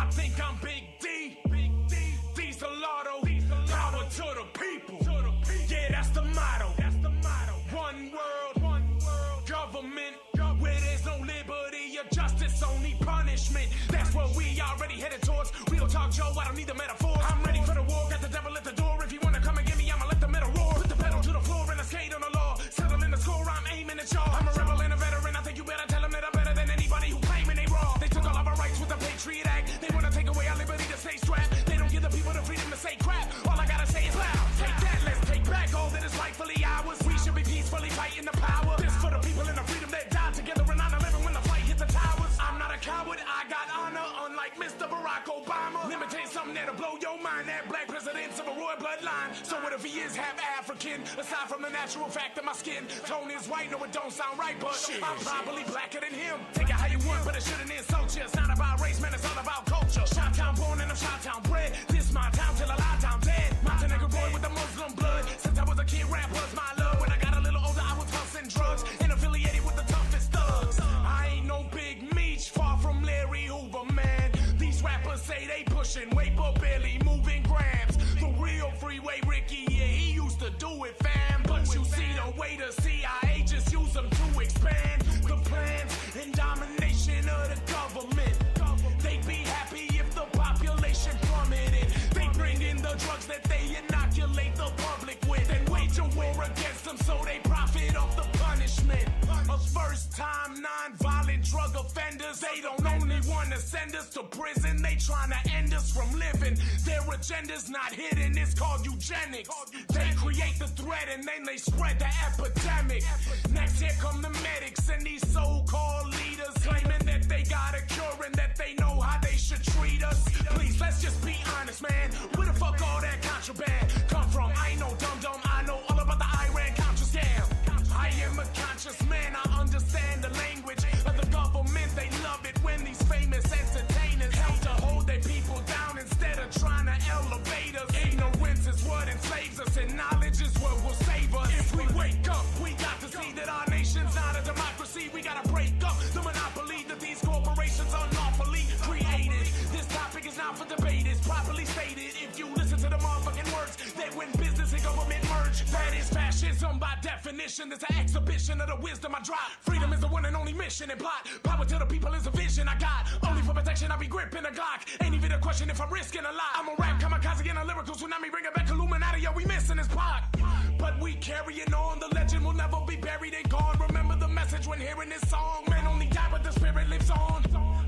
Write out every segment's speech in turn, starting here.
I think I'm Big D. D's the lotto. Power to the people. Yeah, that's the motto. One world, government, where there's no liberty or justice, only punishment. That's what we already headed towards. Real talk, Joe, I don't need the metaphors. I'm ready for the war, got the devil at the door. If you wanna come and get me, I'ma let the metal roar. Put the pedal to the floor and I skate on the law. Settle in the score, I'm aiming at y'all. I'm a rebel and a veteran, I think you better tell them that I'm better than anybody who claiming they raw. They took all of our rights with the Patriot Act. They wanna take away our liberty to stay strapped. They don't give the people the freedom to say crap. All I gotta say is loud. Take that, let's take back all that is rightfully ours. We should be peacefully fighting the power. This for the people and the freedom that died together in 9/11 when the fight hit the towers. I'm not a coward, I got honor, unlike Mr. Barack Obama. Let me tell you something that'll blow your mind. That black president's of a royal bloodline. So what if he is half African? Aside from the natural fact that my skin tone is white, no it don't sound right, but I'm probably blacker than him. Take it how you want, but it shouldn't insult you. It's not about race, man, it's all about culture. Chi-town born and I'm Chi-town bred. This my town till I lie down dead. Montenegro boy with the Muslim blood. Since I was a kid, rap was my love. When I got a little older, I was hustling drugs and affiliated with the toughest thugs. I ain't no big meech, far from Larry Hoover, man. These rappers say they pushing weight, but barely moving grams. The real freeway Ricky, yeah, he used to do it, fam. But you see the way the CIA just use them to expand the plans and domination of the government. They'd be happy if the population plummeted. They bring in the drugs that they inoculate the public with and wage a war against them so they profit off the punishment of first-time non-violent drug offenders. They don't only want to send us to prison, they trying to end us from living. Their agenda's not hidden, it's called eugenics. They create the threat and then they spread the epidemic. Next here come the medics and these so-called leaders claiming that they got a cure and that they know how they should treat us. Please, let's just be honest, man. Where the fuck all that contraband come from? I ain't no dumb, I know all about the Iran-Contra scam. I am a conscious man, I understand the language of the government. They love it when these famous entertainers help to hold their people down instead of trying to elevate us. Ignorance is what enslaves us and knowledge is what will save us. If we wake up, we got to see that our nation's not a democracy. We gotta break up the monopoly that these corporations unlawfully created. This topic is not for debate, it's properly stated. If you listen to the motherfucking words, that when business and government merge, that is fascism by definition. It's an exhibition of the wisdom I drop. Freedom is the one and only mission and plot. Power to the people is a vision I got. Only for protection I be gripping a Glock. Ain't even a question if I'm risking a lot. I'm a rap kamikaze and a lyrical tsunami. Bring it back Illuminati, yo, we missing this plot. But we carrying on, the legend will never be buried and gone. Remember the message when hearing this song. Man only die but the spirit lives on.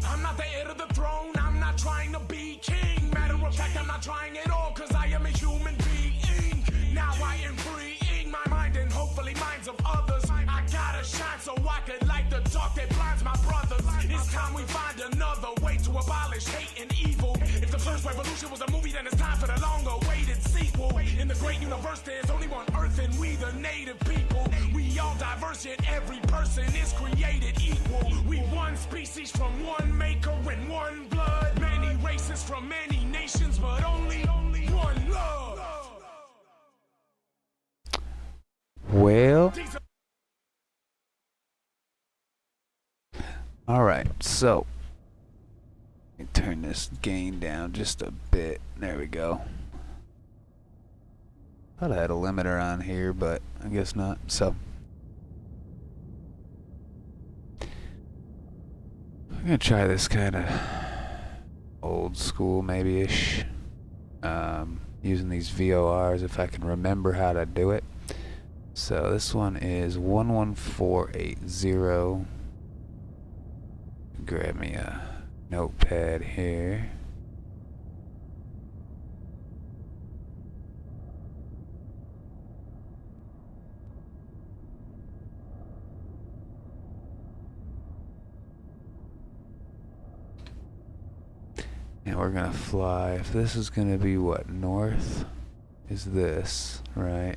I'm not the heir to the throne, I'm not trying to be king. Matter of fact, I'm not trying at all, cause I am a human being. Now I am freeing my mind and hopefully minds of others. I gotta shine so I could light the dark that blinds my brothers. It's time we find another way to abolish hate and evil. If the first revolution was a movie, then it's time for the long-awaited sequel. In the great universe, there's only one earth and we the native people. We all diverse, yet every person is created equal. We one species from one maker and one blood. Many races from many nations, but only one love. Well, alright, so let me turn this gain down just a bit. There we go. Thought I had a limiter on here, but I guess not. So I'm gonna try this kind of old school maybe-ish, using these VORs if I can remember how to do it. So this one is 11480. Grab me a notepad here. And we're gonna fly. If this is gonna be what, north is this, right?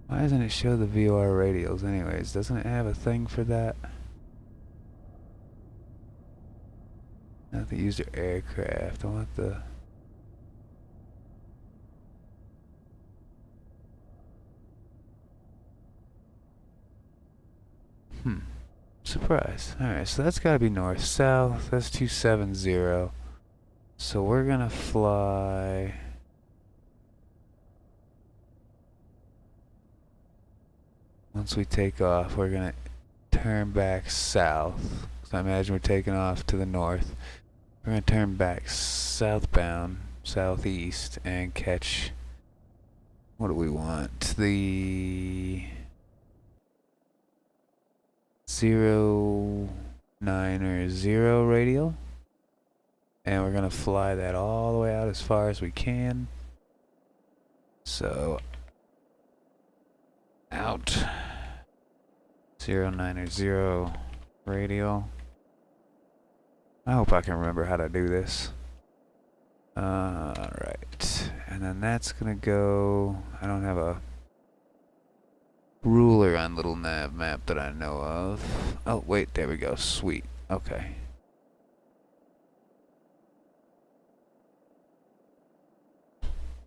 Why doesn't it show the VOR radials anyways? Doesn't it have a thing for that? Not the user aircraft. I want the... surprised. Alright, so that's gotta be north. South, that's 270. So we're gonna fly... Once we take off, we're gonna turn back south. So I imagine we're taking off to the north. We're gonna turn back southbound, southeast, and catch... What do we want? The... 090 radial. And we're gonna fly that all the way out as far as we can. So... Out. 090 radial. I hope I can remember how to do this. Alright. And then that's gonna go... I don't have a ruler on little nav map that I know of. Oh, wait, there we go. Sweet. Okay.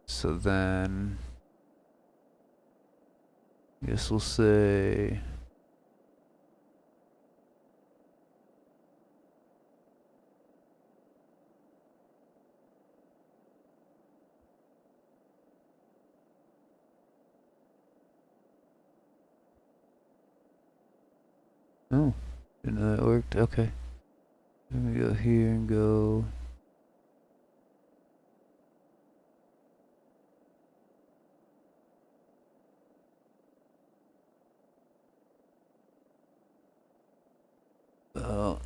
So then... Guess we'll say... Oh, didn't know that worked. Okay. Let me go here and go... Oh.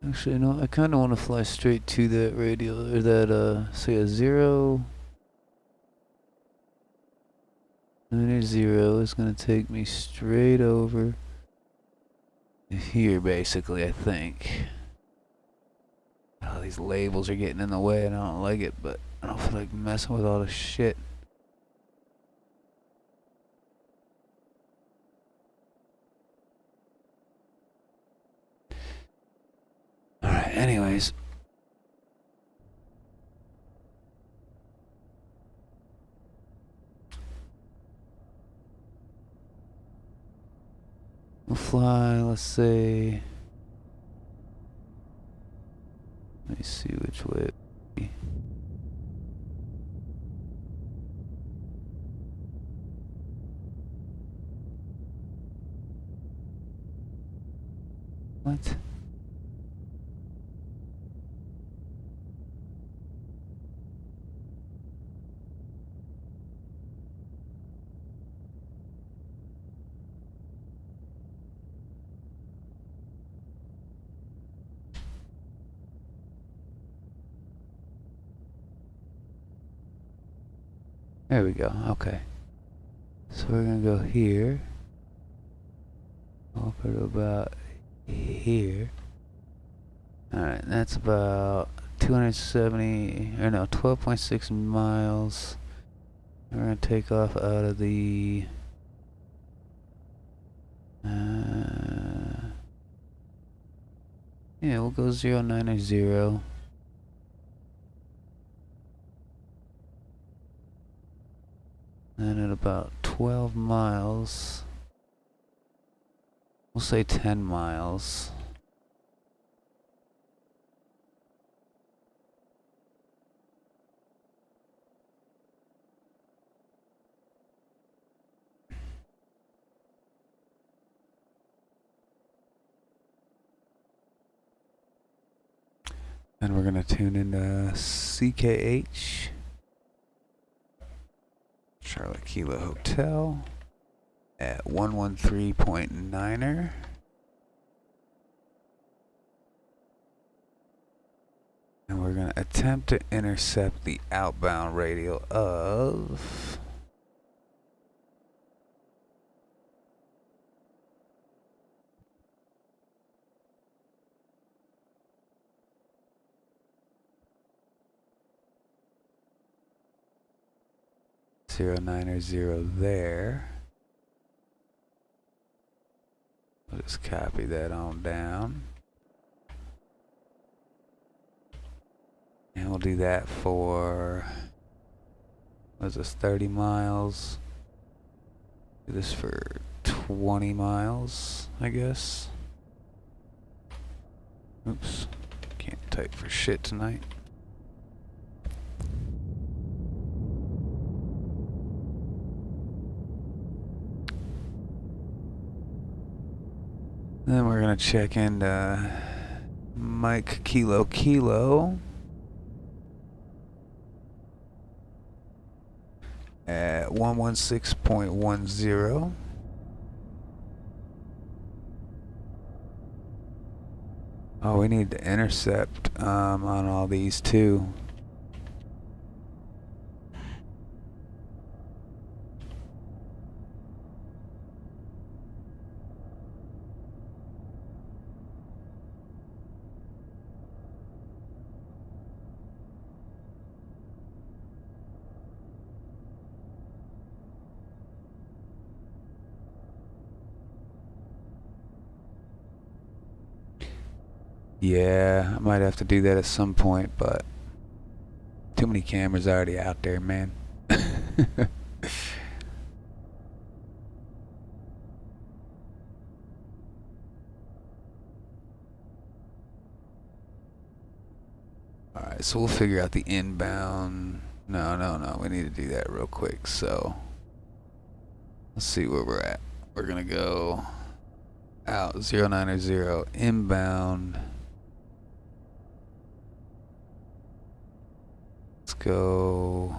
Actually, no, I kind of want to fly straight to that radial, or that, say a 090 is going to take me straight over here, basically, I think. Oh, these labels are getting in the way and I don't like it, but I don't feel like messing with all this shit. Alright, anyways. We'll fly, let's say... Let me see which way it would be. What? There we go, okay. So we're gonna go here. Up at about here. Alright, that's about 270, or no, 12.6 miles. We're gonna take off out of the... yeah, we'll go 090. And at about 12 miles, we'll say 10 miles. And we're gonna tune into CKH. Charlotte Kilo Hotel at 113.9er. And we're going to attempt to intercept the outbound radial of... .090 there. I'll just copy that on down. we'll do that for, what is this, 30 miles? Do this for 20 miles, I guess. Oops, can't type for shit tonight. Then we're gonna check into Mike Kilo Kilo at 116.10. Oh, we need to intercept on all these too. Yeah, I might have to do that at some point, but too many cameras already out there, man. Alright, so we'll figure out the inbound. No, we need to do that real quick. So, let's see where we're at. We're gonna go out 090 inbound. Let's go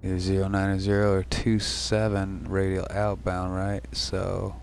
either 090 or 27 radial outbound, right? So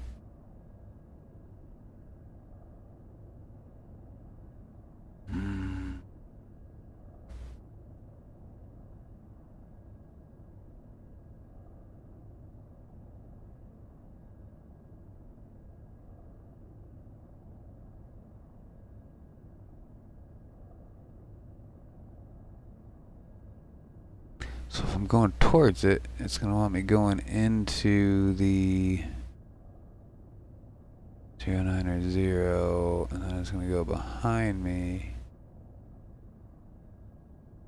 so if I'm going towards it, it's going to want me going into the 090, and then it's going to go behind me.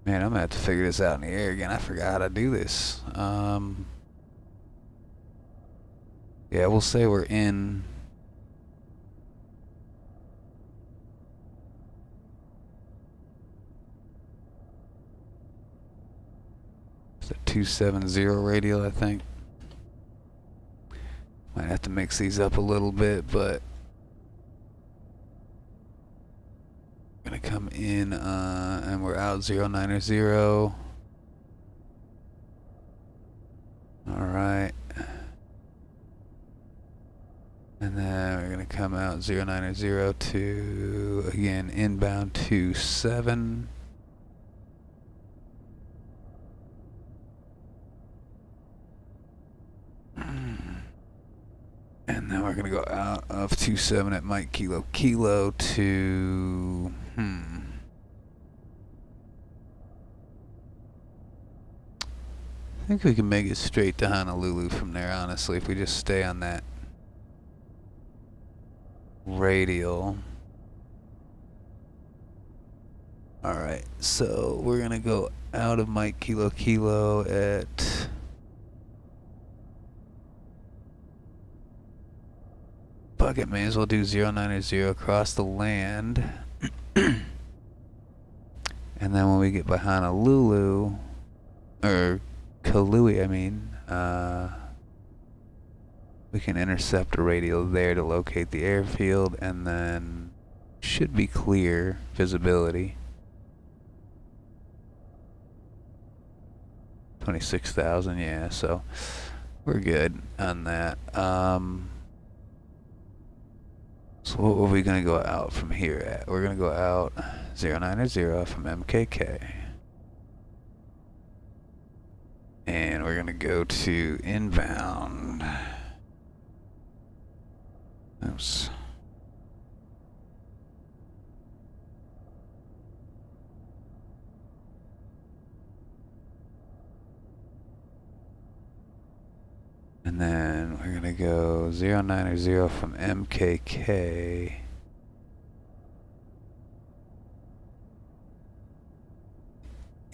Man, I'm going to have to figure this out in the air again. I forgot how to do this. Yeah, we'll say we're in. It's a 270 radial, I think. Might have to mix these up a little bit, but gonna come in and we're out 090. Alright. And then we're gonna come out 090 to, again, inbound 27. And then we're gonna go out of 27 at Mike Kilo Kilo to I think we can make it straight to Honolulu from there, honestly, if we just stay on that radial. Alright, so we're gonna go out of Mike Kilo Kilo at fuck it, may as well do 090 across the land. And then when we get by Honolulu, or Kahului, I mean, we can intercept a radial there to locate the airfield, and then should be clear visibility. 26,000, yeah, so we're good on that. So what were we going to go out from here at? We're going to go out 090 from MKK. And we're going to go to inbound. Oops. And then we're gonna go 090 from MKK.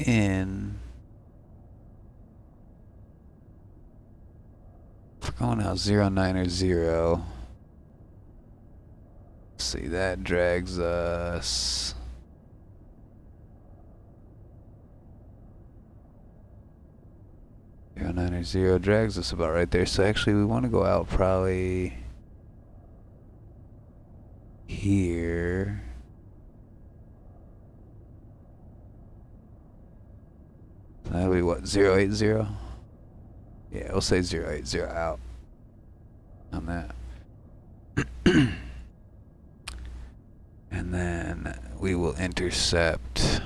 in. If we're going out 090. Let's see, that drags us. Zero 090 drags us about right there. So actually, we want to go out probably here. So that'll be what, 080? Yeah, we'll say 080 out on that. And then we will intercept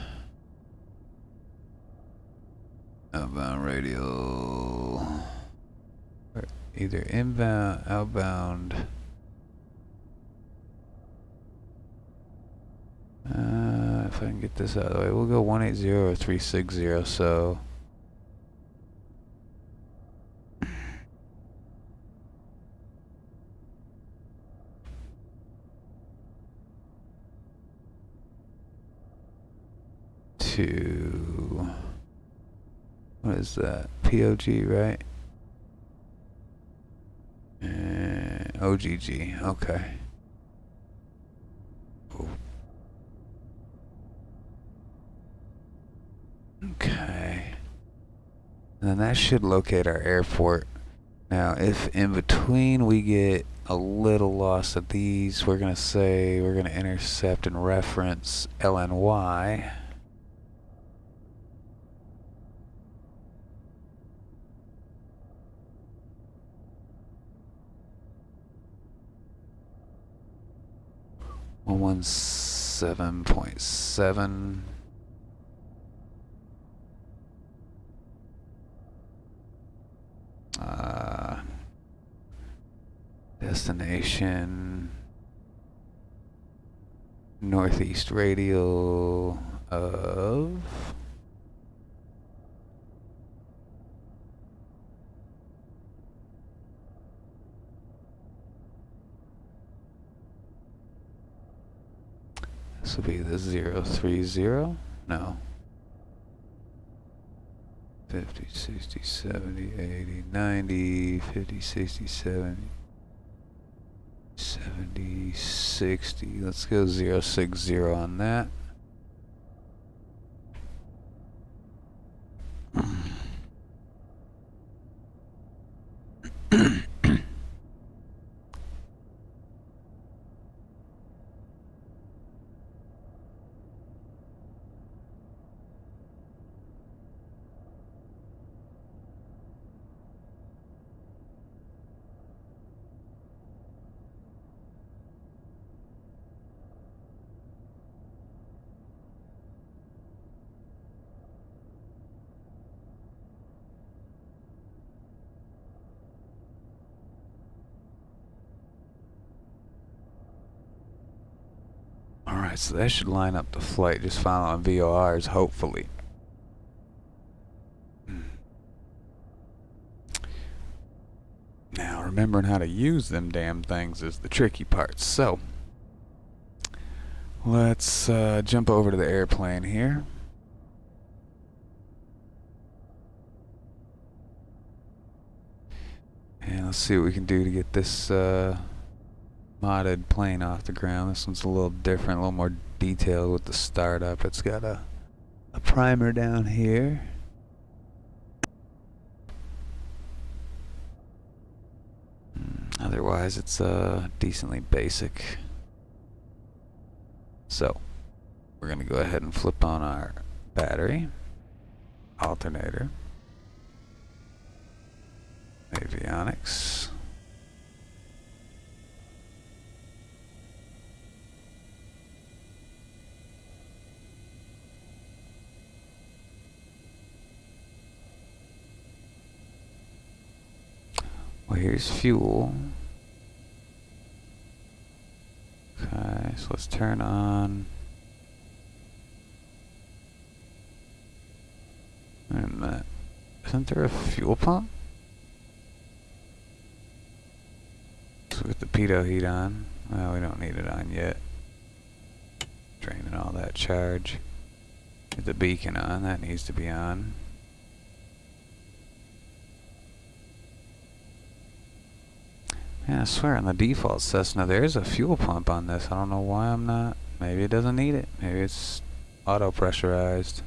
outbound radial, or either inbound, outbound. If I can get this out of the way, we'll go 180 or 360. So to, what is that? POG, right? OGG. Okay. Ooh. Okay. And then that should locate our airport. Now, if in between we get a little loss of these, we're gonna say we're gonna intercept and reference LNY. One 17.7. Destination northeast radial of this will be the 030. No. 50, 60, 70, 80, 90, 50, 60, 70, 70, 60. Let's go 060 on that. Alright, so that should line up the flight just following VORs, hopefully. Now, remembering how to use them damn things is the tricky part. So, let's jump over to the airplane here. And let's see what we can do to get this modded plane off the ground. This one's a little different, a little more detailed with the startup. It's got a primer down here. Otherwise, it's decently basic. So, we're going to go ahead and flip on our battery, alternator, avionics. Well, here's fuel. Okay, so let's turn on. Wait a minute. Isn't there a fuel pump? So with the pitot heat on. Well, we don't need it on yet. Draining all that charge. Get the beacon on. That needs to be on. Yeah, I swear on the default Cessna there's a fuel pump on this. I don't know why I'm not. Maybe it doesn't need it. Maybe it's auto pressurized.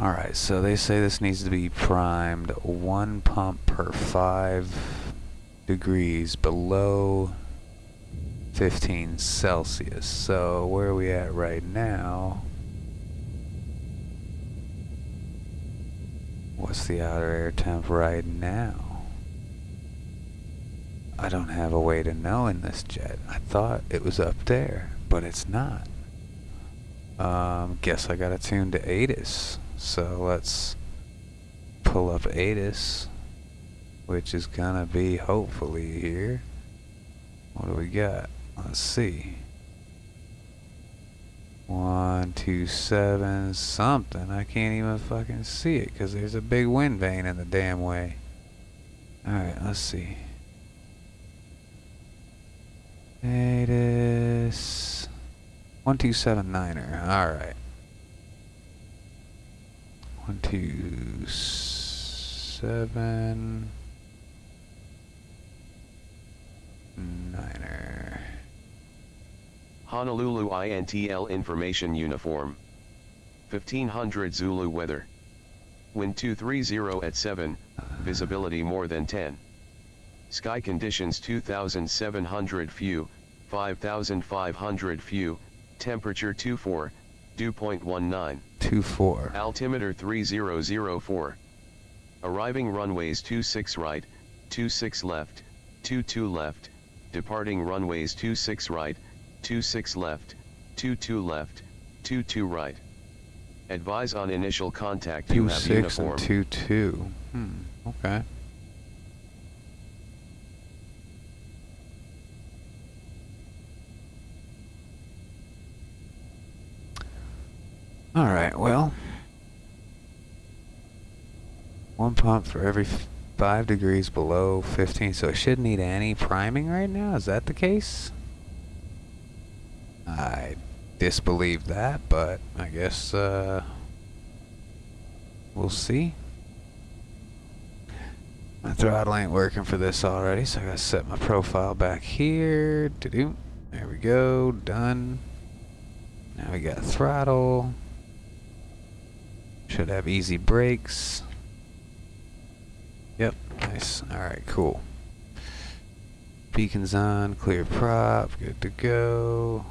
Alright, so they say this needs to be primed 1 pump per 5 degrees below 15 Celsius. So where are we at right now? What's the outer air temp right now? I don't have a way to know in this jet. I thought it was up there, but it's not. Guess I gotta tune to ATIS. So let's pull up ATIS, which is gonna be hopefully here. What do we got? Let's see. 127 something. I can't even fucking see it because there's a big wind vane in the damn way. Alright, let's see. ATIS 1279er. Alright. 127 9er. Honolulu Intl information uniform. 1500 Zulu weather. Wind 230 at 7, visibility more than 10. Sky conditions 2700 few, 5500 few, temperature 24, dew point 19. 24. Altimeter 3004. Arriving runways 26 right, 26 left, 22 left, departing runways 26 right, 26 left, 22 left, 22 right. Advise on initial contact to have 26 uniform. and 22. Okay. Alright, well, 1 pump for every 5 degrees below 15, so it shouldn't need any priming right now? Is that the case? I disbelieve that, but I guess we'll see. My throttle ain't working for this already, so I gotta set my profile back here. There we go, done. Now we got throttle. Should have easy brakes. Yep, nice. Alright, cool. Beacons on, clear prop, good to go.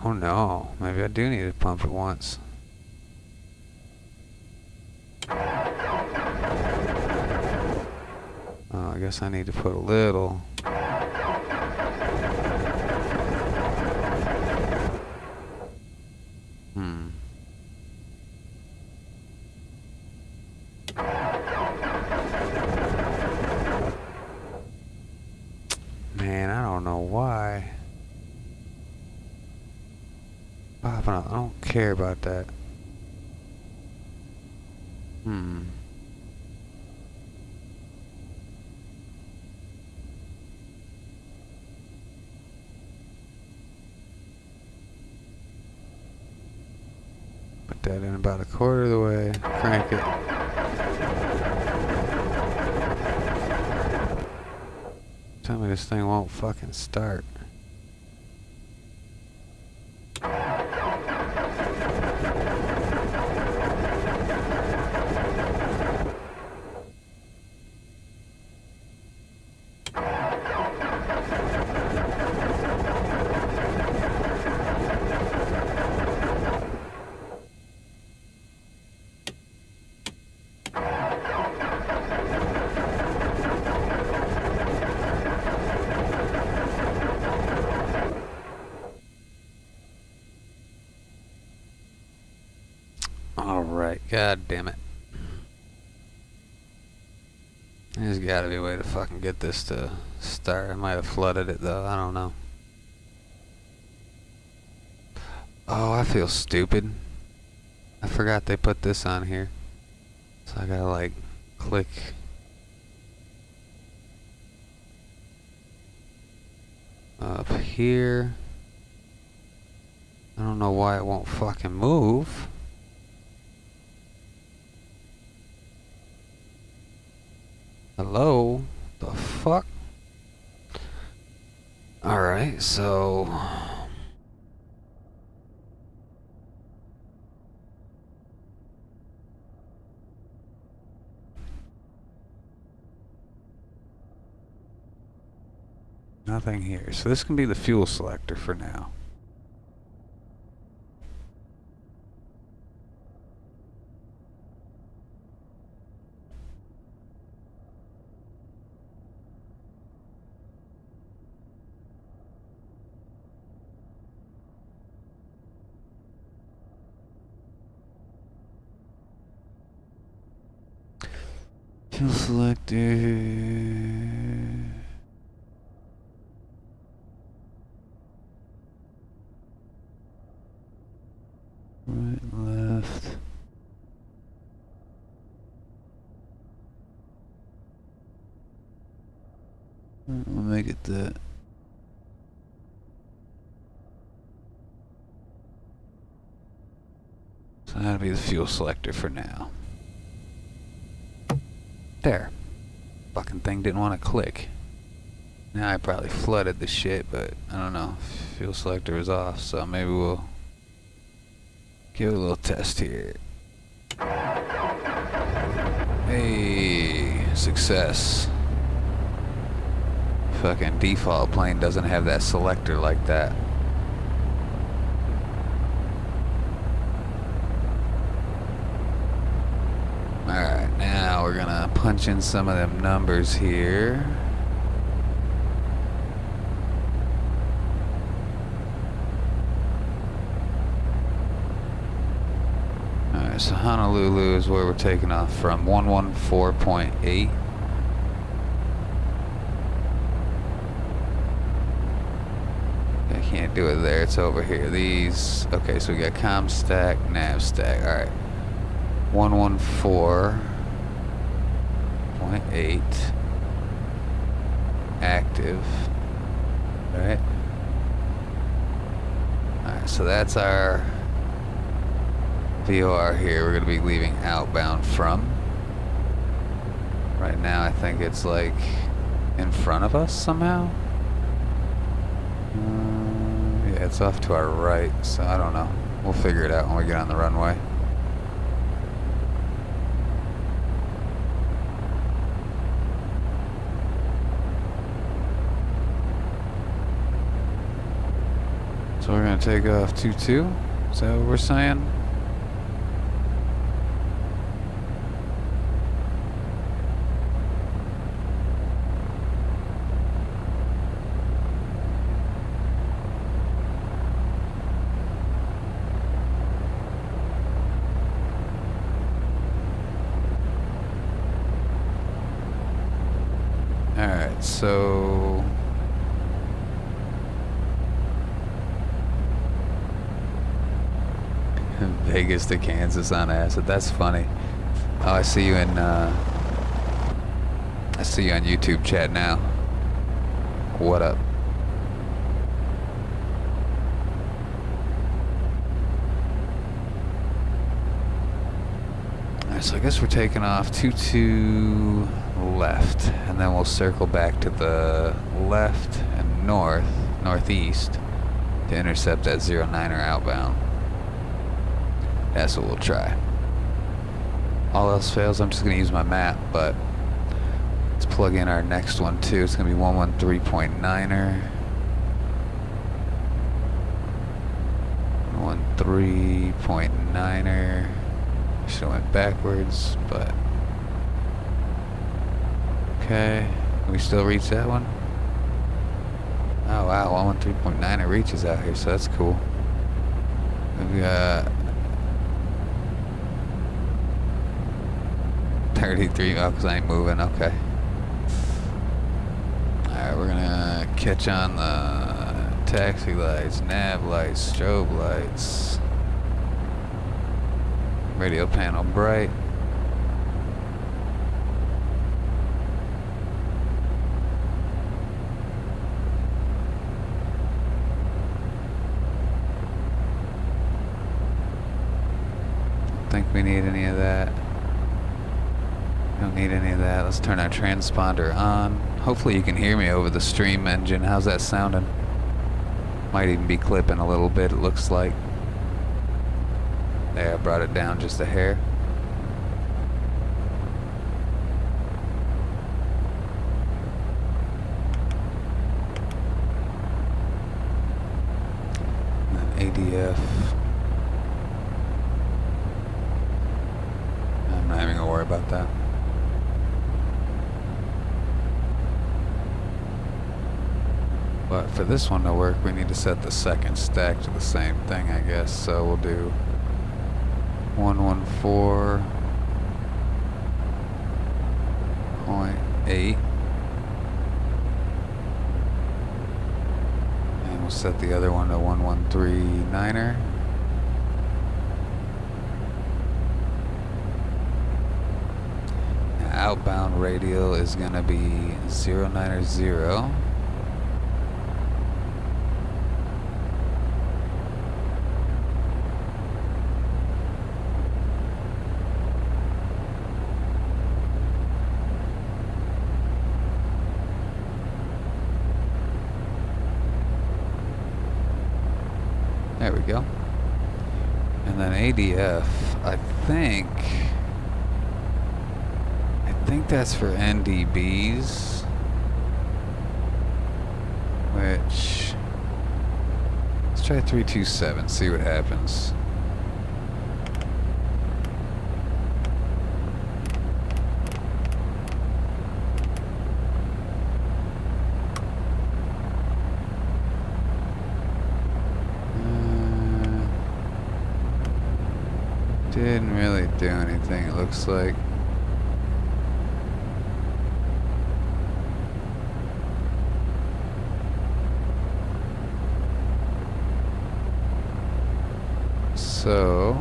Oh no, maybe I do need to pump it once. Oh, I guess I need to put a little. Man, I don't know why. I don't care about that. Put that in about a quarter of the way. Crank it. Tell me this thing won't fucking start. Alright, god damn it. There's gotta be a way to fucking get this to start. I might have flooded it though, I don't know. Oh, I feel stupid. I forgot they put this on here. So I gotta like click. Up here. I don't know why it won't fucking move. Hello? The fuck? Alright, so... nothing here. So this can be the fuel selector for now. Fuel selector. Right, left. Right, we'll make it that. So that'll be the fuel selector for now. There. Fucking thing didn't want to click. Now I probably flooded the shit, but I don't know. Fuel selector is off, so maybe we'll give it a little test here. Hey, success. Fucking default plane doesn't have that selector like that. Alright, now we're gonna punch in some of them numbers here. Alright, so Honolulu is where we're taking off from. 114.8. I can't do it there, it's over here. These, okay, so we got comm stack, nav stack, alright. 114.8 active. Alright. Alright, so that's our VOR here. We're going to be leaving outbound from. Right now I think it's like in front of us somehow. Yeah, it's off to our right, so I don't know. We'll figure it out when we get on the runway. So we're going to take off 2-2. Is that what we're saying? Alright, so... Vegas to Kansas on acid. That's funny. Oh, I see you in, I see you on YouTube chat now. What up? Alright, so I guess we're taking off 22 left, and then we'll circle back to the left and northeast to intercept that 09er outbound. That's what we'll try. All else fails, I'm just going to use my map, but let's plug in our next one too. It's going to be 113.9er. 113.9er. Should have went backwards, but okay. Can we still reach that one? Oh wow, 113.9er reaches out here, so that's cool. We've got 33. Oh, because I ain't moving. Okay. Alright, we're gonna catch on the taxi lights, nav lights, strobe lights. Radio panel bright. Think we need any of that. Don't need any of that. Let's turn our transponder on. Hopefully you can hear me over the stream engine. How's that sounding? Might even be clipping a little bit, it looks like. There, I brought it down just a hair. And then ADF. I'm not even gonna worry about that. But for this one to work, we need to set the second stack to the same thing, I guess. So we'll do 114.8. And we'll set the other one to 113.9er. Now, outbound radial is going to be 090. There we go. And then ADF, I think that's for NDBs, which, let's try 327, see what happens. Didn't really do anything, it looks like. So,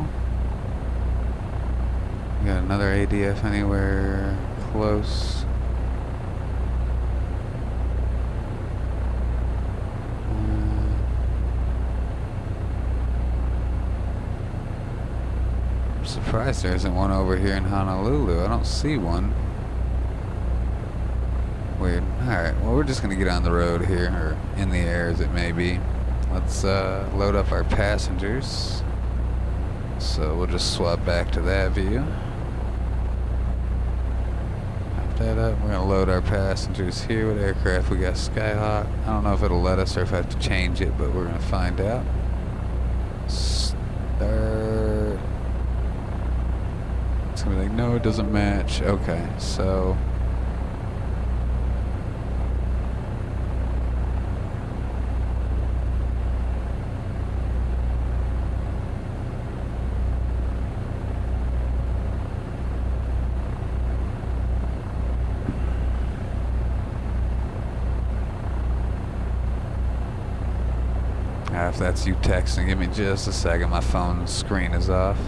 we got another ADF anywhere close? I'm surprised there isn't one over here in Honolulu. I don't see one. Weird. Alright, well, we're just gonna get on the road here, or in the air as it may be. Let's load up our passengers. So we'll just swap back to that view. Pop that up. We're gonna load our passengers here. What aircraft we got? Skyhawk. I don't know if it'll let us or if I have to change it, but we're gonna find out. Start. It's gonna be like, no, it doesn't match. Okay, so. If that's you texting, give me just a second. My phone screen is off.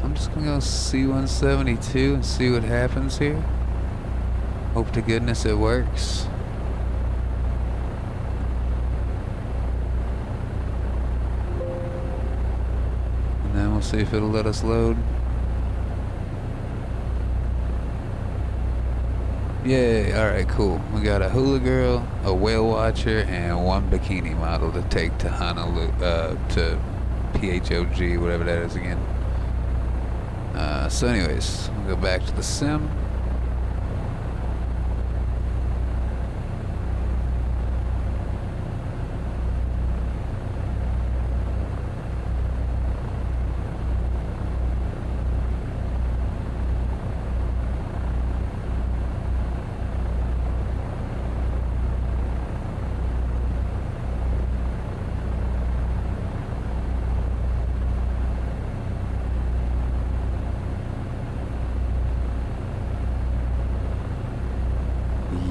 I'm just gonna go C-172 and see what happens here. Hope to goodness it works. See if it'll let us load. Yay, alright, cool. We got a hula girl, a whale watcher, and one bikini model to take to Honolulu, to PHOG, whatever that is again. So anyways, we'll go back to the sim.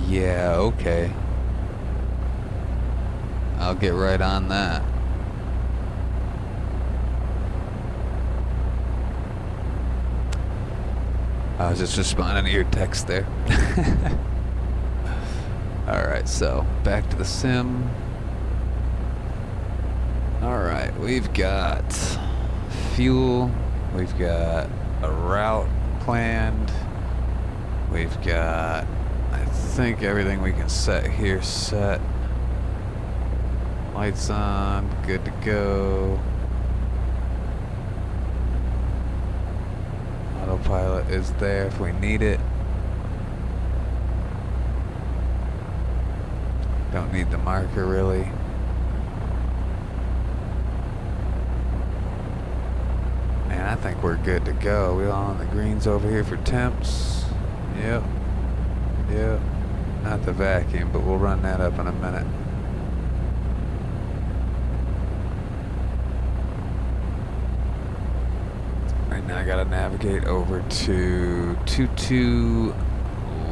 Yeah, okay. I'll get right on that. I was just responding to your text there. Alright, so back to the sim. Alright, we've got fuel, we've got a route planned, we've got, I think, everything we can set here set. Lights on, good to go. Autopilot is there if we need it. Don't need the marker really. Man, I think we're good to go. We all on the greens over here for temps. Yep. Yep. Not the vacuum, but we'll run that up in a minute. Right now I gotta navigate over to 22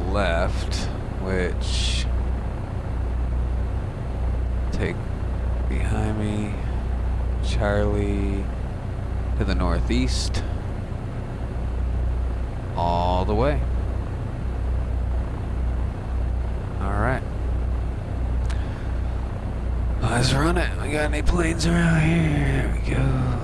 left, which take behind me Charlie to the northeast all the way. Alright. Let's run it. We got any planes around here? There we go.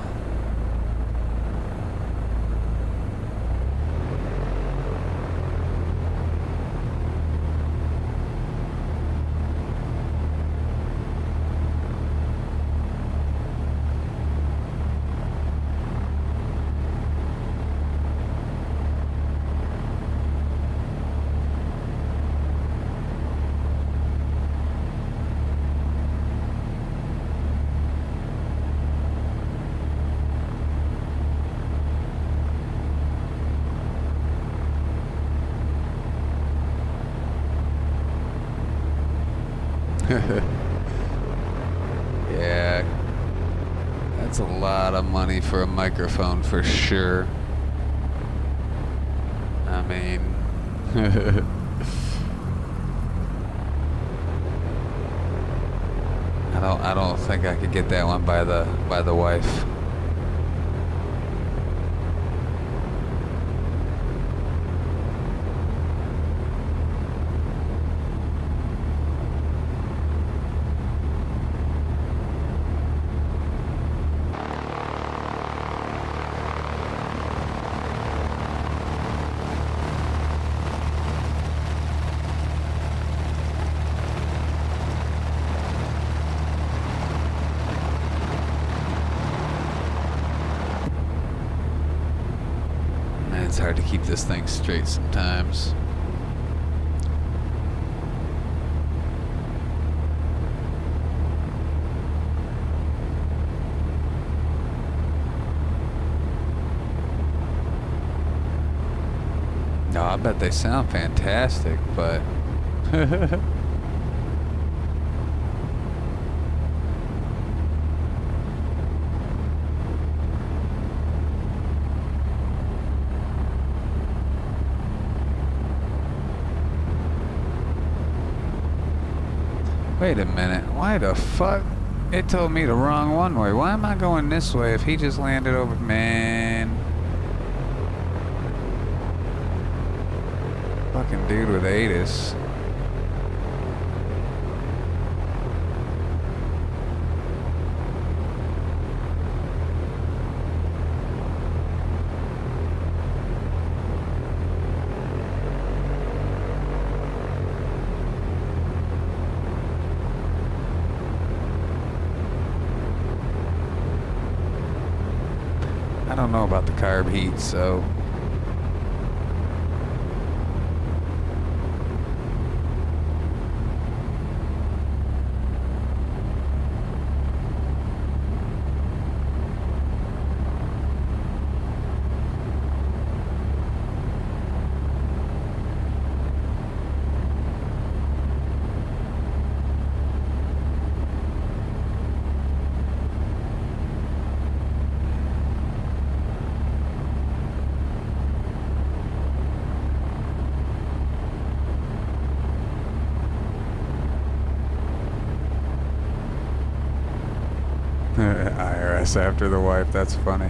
Yeah, that's a lot of money for a microphone for sure. I mean, I don't think I could get that one by the wife. It's hard to keep this thing straight sometimes. No, I bet they sound fantastic, but wait a minute, why the fuck? It told me the wrong one way. Why am I going this way if he just landed over? Man. Fucking dude with ATIS. don't know about the carb heat, so. IRS after the wife, that's funny.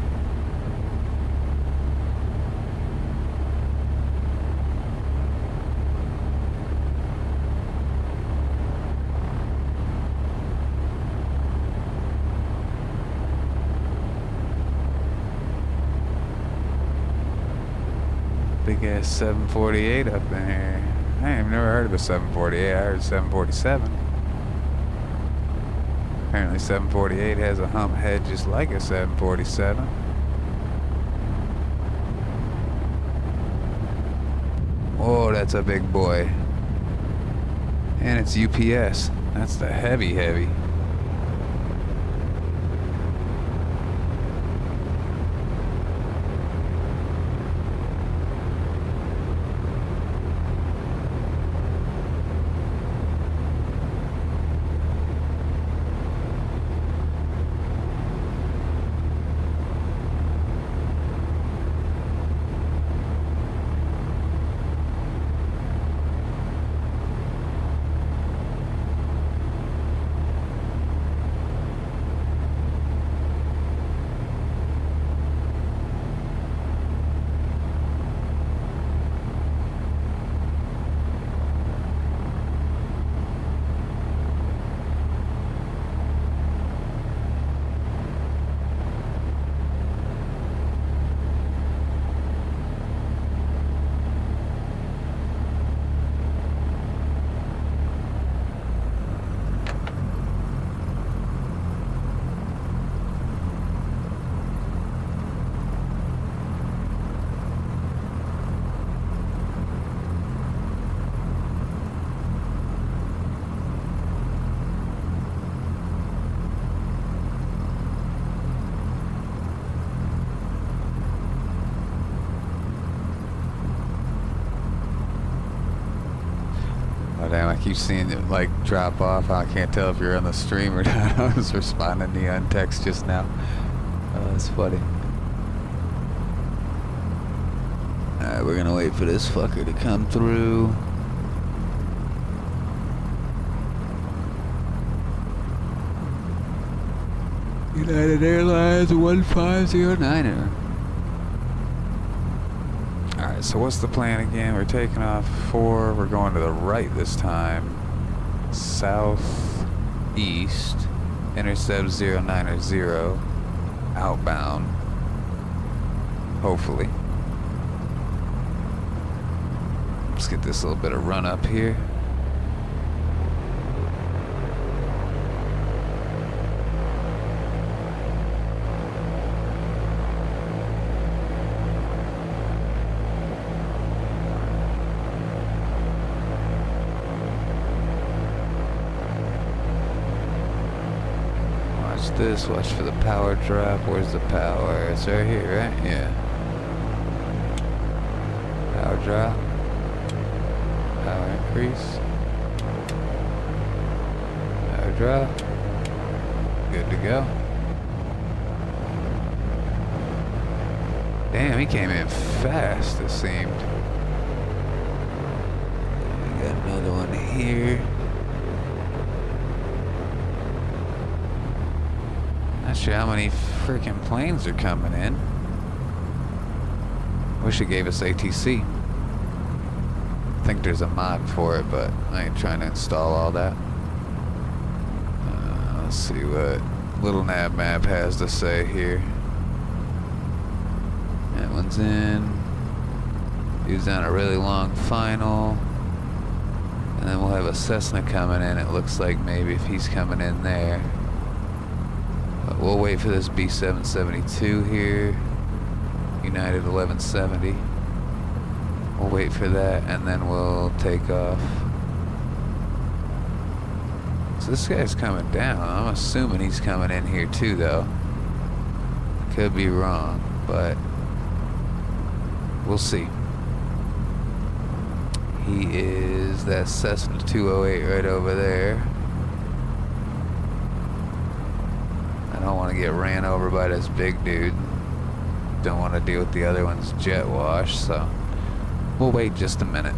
Big ass 748 up in here. I ain't never heard of a 748, I heard 747. Apparently 748 has a hump head just like a 747. Oh, that's a big boy. And it's UPS. That's the heavy. Oh damn, I keep seeing it like drop off. I can't tell if you're on the stream or not. I was responding to you on text just now. Oh, that's funny. Alright, we're gonna wait for this fucker to come through. United Airlines 1509er. Alright, so what's the plan again? We're taking off 4. We're going to the right this time. Southeast. Intercept 090. Outbound. Hopefully. Let's get this little bit of run up here. This, watch for the power drop. Where's the power? It's right here, right? Yeah. Power drop. Power increase. Power drop. Good to go. Damn, he came in fast, it seemed. Got another one here. Not sure how many freaking planes are coming in. Wish it gave us ATC. I think there's a mod for it, but I ain't trying to install all that. Let's see what Little Nav Map has to say here. That one's in. He was on a really long final. And then we'll have a Cessna coming in. It looks like maybe if he's coming in there. We'll wait for this B772 here. United 1170. We'll wait for that and then we'll take off. So this guy's coming down. I'm assuming he's coming in here too though. Could be wrong, but we'll see. He is that Cessna 208 right over there. I don't want to get ran over by this big dude. Don't want to deal with the other one's jet wash, so we'll wait just a minute.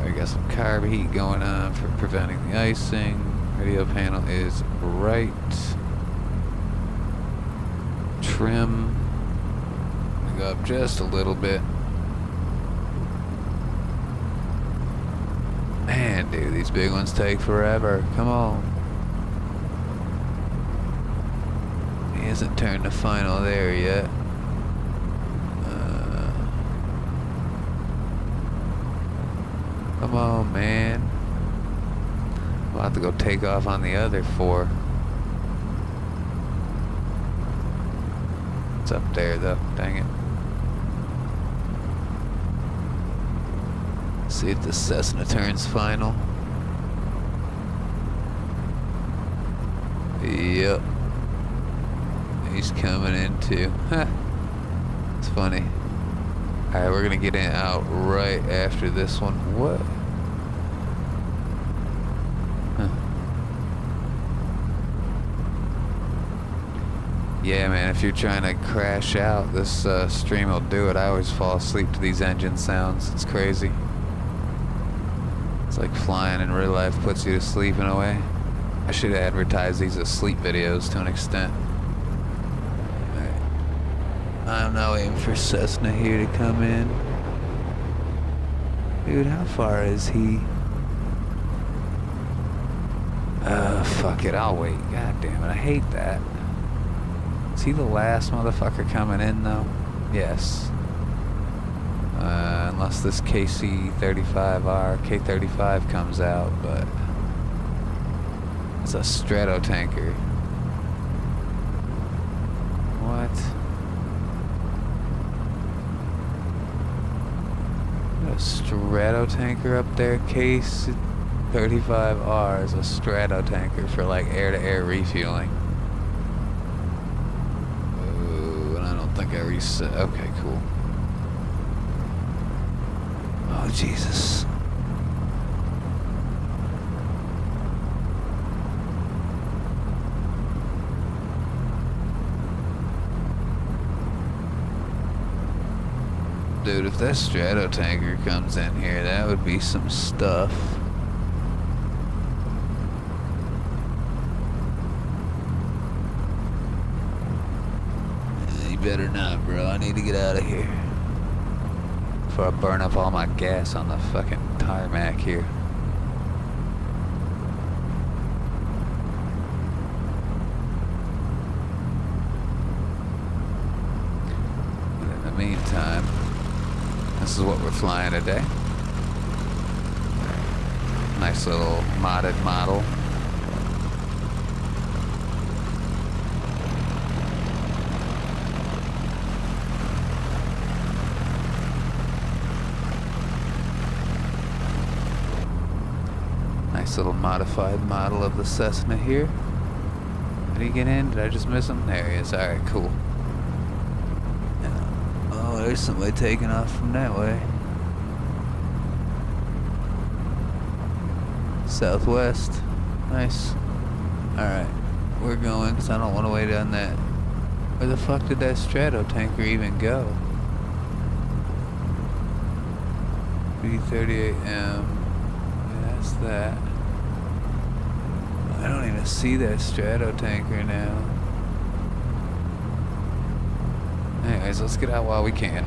We got some carb heat going on for preventing the icing. Radio panel is right. Trim. Go up just a little bit. Man, dude, these big ones take forever. Come on. He hasn't turned the final there yet. Come on, man. We'll have to go take off on the other 4. It's up there, though. Dang it. See if the Cessna turns final. Yep. He's coming in too. It's funny. Alright, we're gonna get in out right after this one. What? Yeah, man, if you're trying to crash out, this stream will do it. I always fall asleep to these engine sounds. It's crazy. It's like flying in real life puts you to sleep in a way. I should advertise these as sleep videos to an extent. Alright. I'm now waiting for Cessna here to come in. Dude, how far is he? Fuck it, I'll wait. God damn it, I hate that. Is he the last motherfucker coming in though? Yes. Unless this K35 comes out, but it's a strato tanker. What? A strato tanker up there? K35R is a strato tanker for like air-to-air refueling. Oh, and I don't think I reset. Okay, cool. Oh, Jesus. Dude, if that strato tanker comes in here, that would be some stuff. You better not, bro. I need to get out of here before I burn up all my gas on the fucking tarmac here. But in the meantime, this is what we're flying today. Nice little modded model. Nice little modified model of the Cessna here. Did he get in? Did I just miss him? There he is. Alright, cool. Oh, there's somebody taking off from that way. Southwest. Nice. Alright. We're going because I don't want to wait on that. Where the fuck did that strato tanker even go? B38M. Yeah, that's that. I don't even see that strato tanker now. Anyways, let's get out while we can.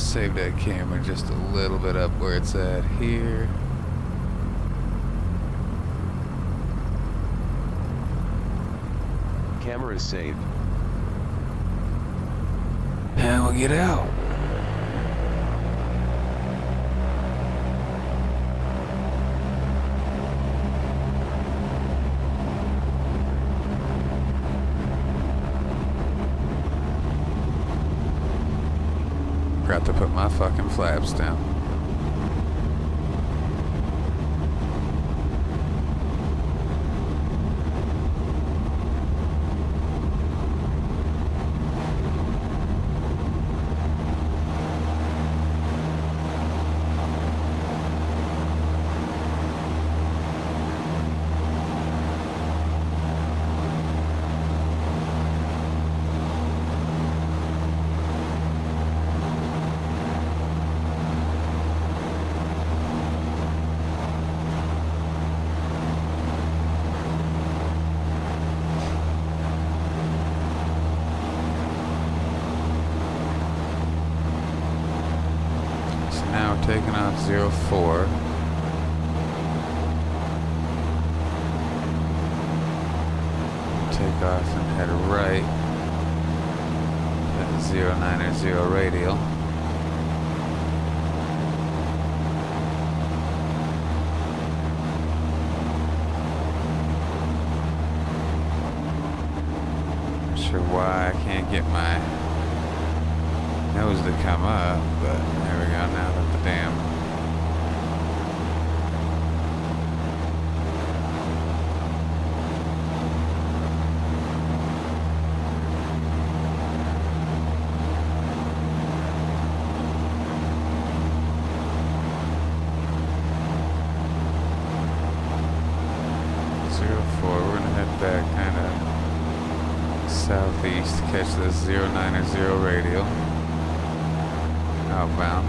save that camera just a little bit up where it's at here. Camera is saved. And we'll get out. Forgot to put my fucking flaps down. Now we're taking off 04. Take off and head right at 090 radial. Not sure why I can't get my nose to come up, but there we go. Now that the damn we're gonna head back kind of southeast to catch this 090 radial. Outbound.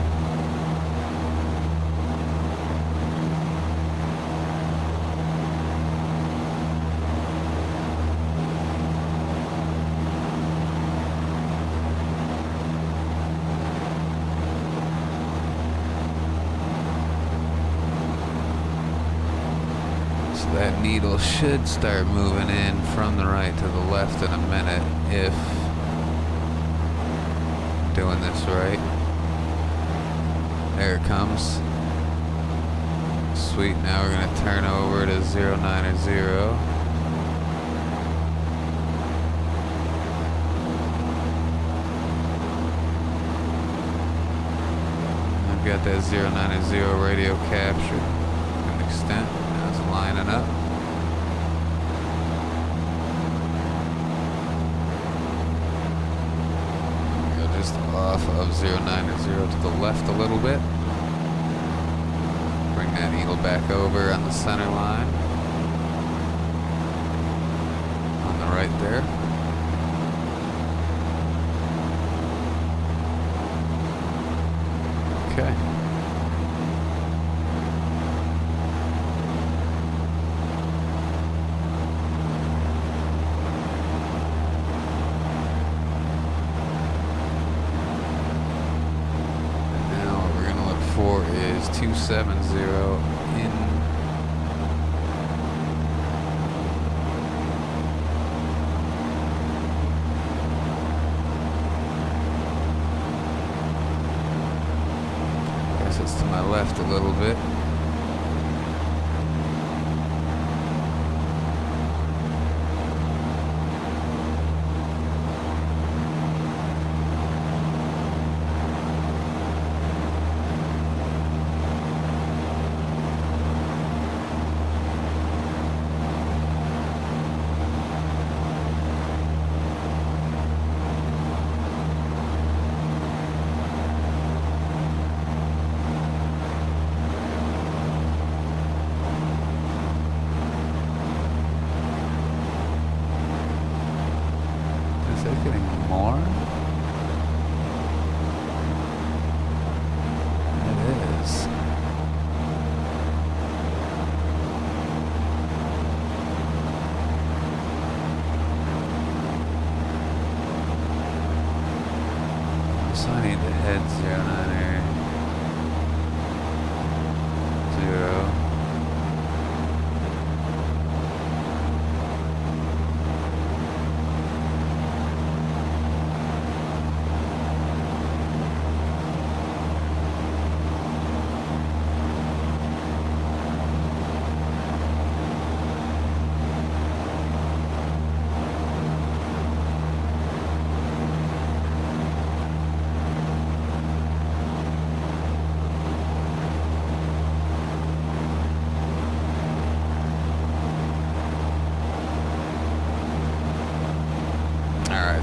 So that needle should start moving in from the right to the left in a minute if doing this right. There it comes. Sweet, now we're going to turn over to 090. I've got that 090 radio captured to an extent. Now it's lining up. Just off of 090 to the left a little bit. Bring that needle back over on the center line. On the right there. Okay. Is 270 in guess it's to my left a little bit.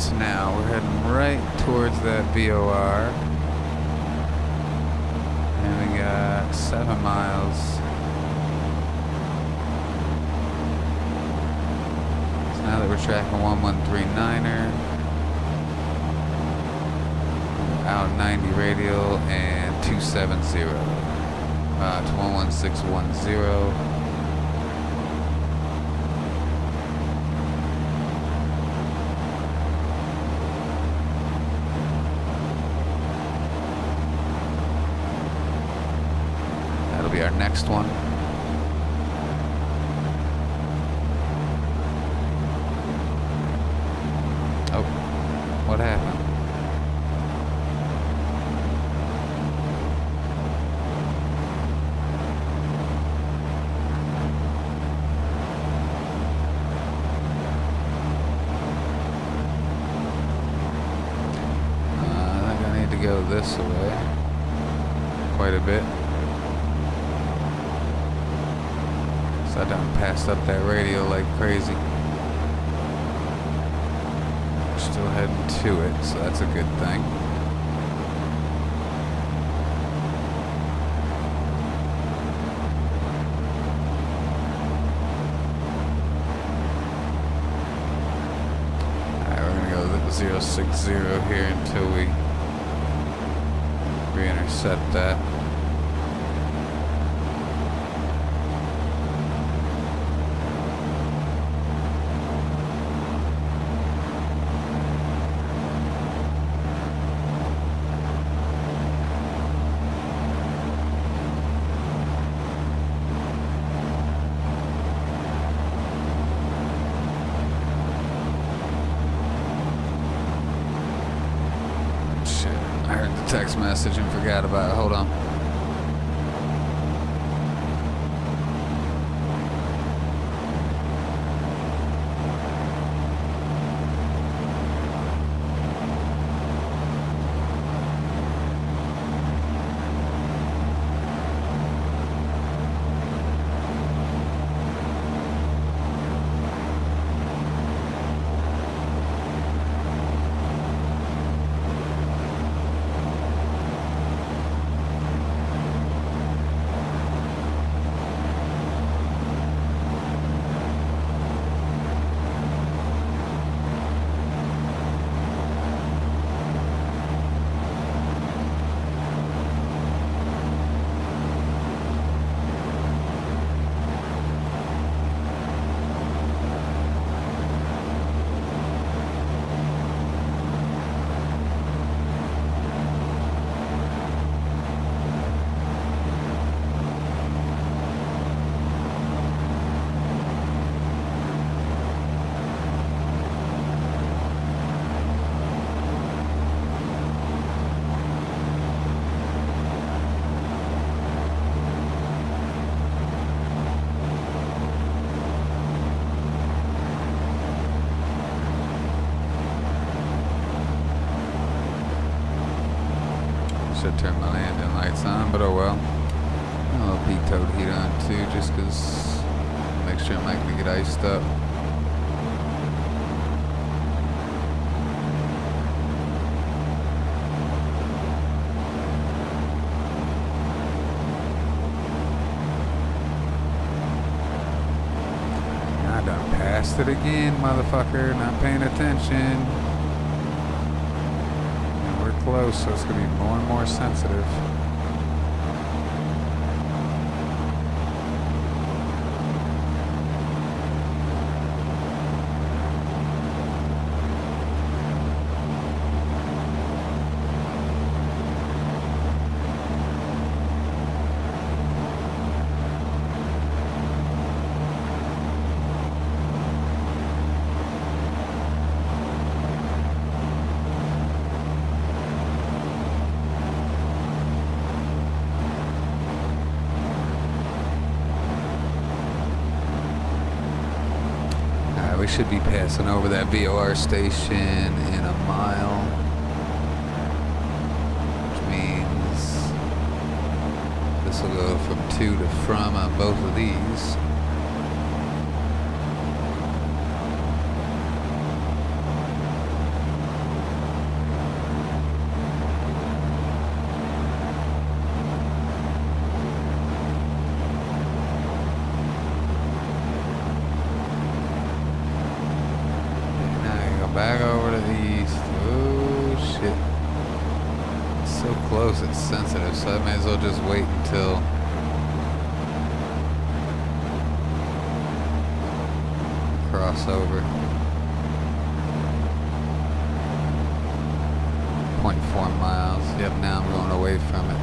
So now we're heading right towards that VOR. And we got 7 miles. So now that we're tracking 1139er, out 90 radial and 270 to 11610. Be our next one. Oh, what happened? I think I need to go this way quite a bit. I done passed up that radio like crazy. We're still heading to it, so that's a good thing. Alright, we're gonna go to 060 here until we re-intercept that. Text message and forgot about it. Hold on. Should turn my landing lights on, but oh well. A little pitot heat on too, just because make sure I'm not gonna get iced up. I done passed it again, motherfucker. Not paying attention. Close, so it's going to be more and more sensitive. We should be passing over that VOR station in a mile, which means this will go from to to from on both of these. sensitive, so I may as well just wait until cross over. 0.4 miles. Yep, now I'm going away from it.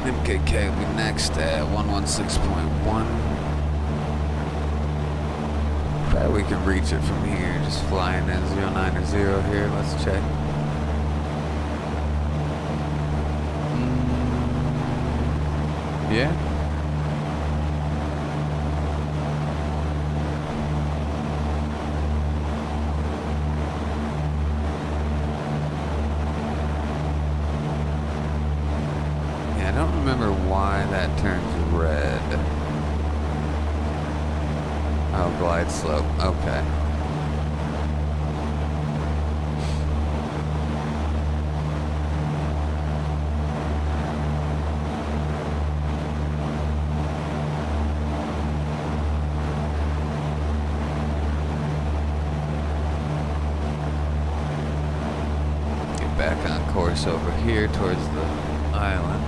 MKK will be next at 116.1. Bet we can reach it from here, just flying in 090 here. Let's check. Yeah. I don't remember why that turns red. Oh, glide slope. Okay. Get back on course over here towards the island.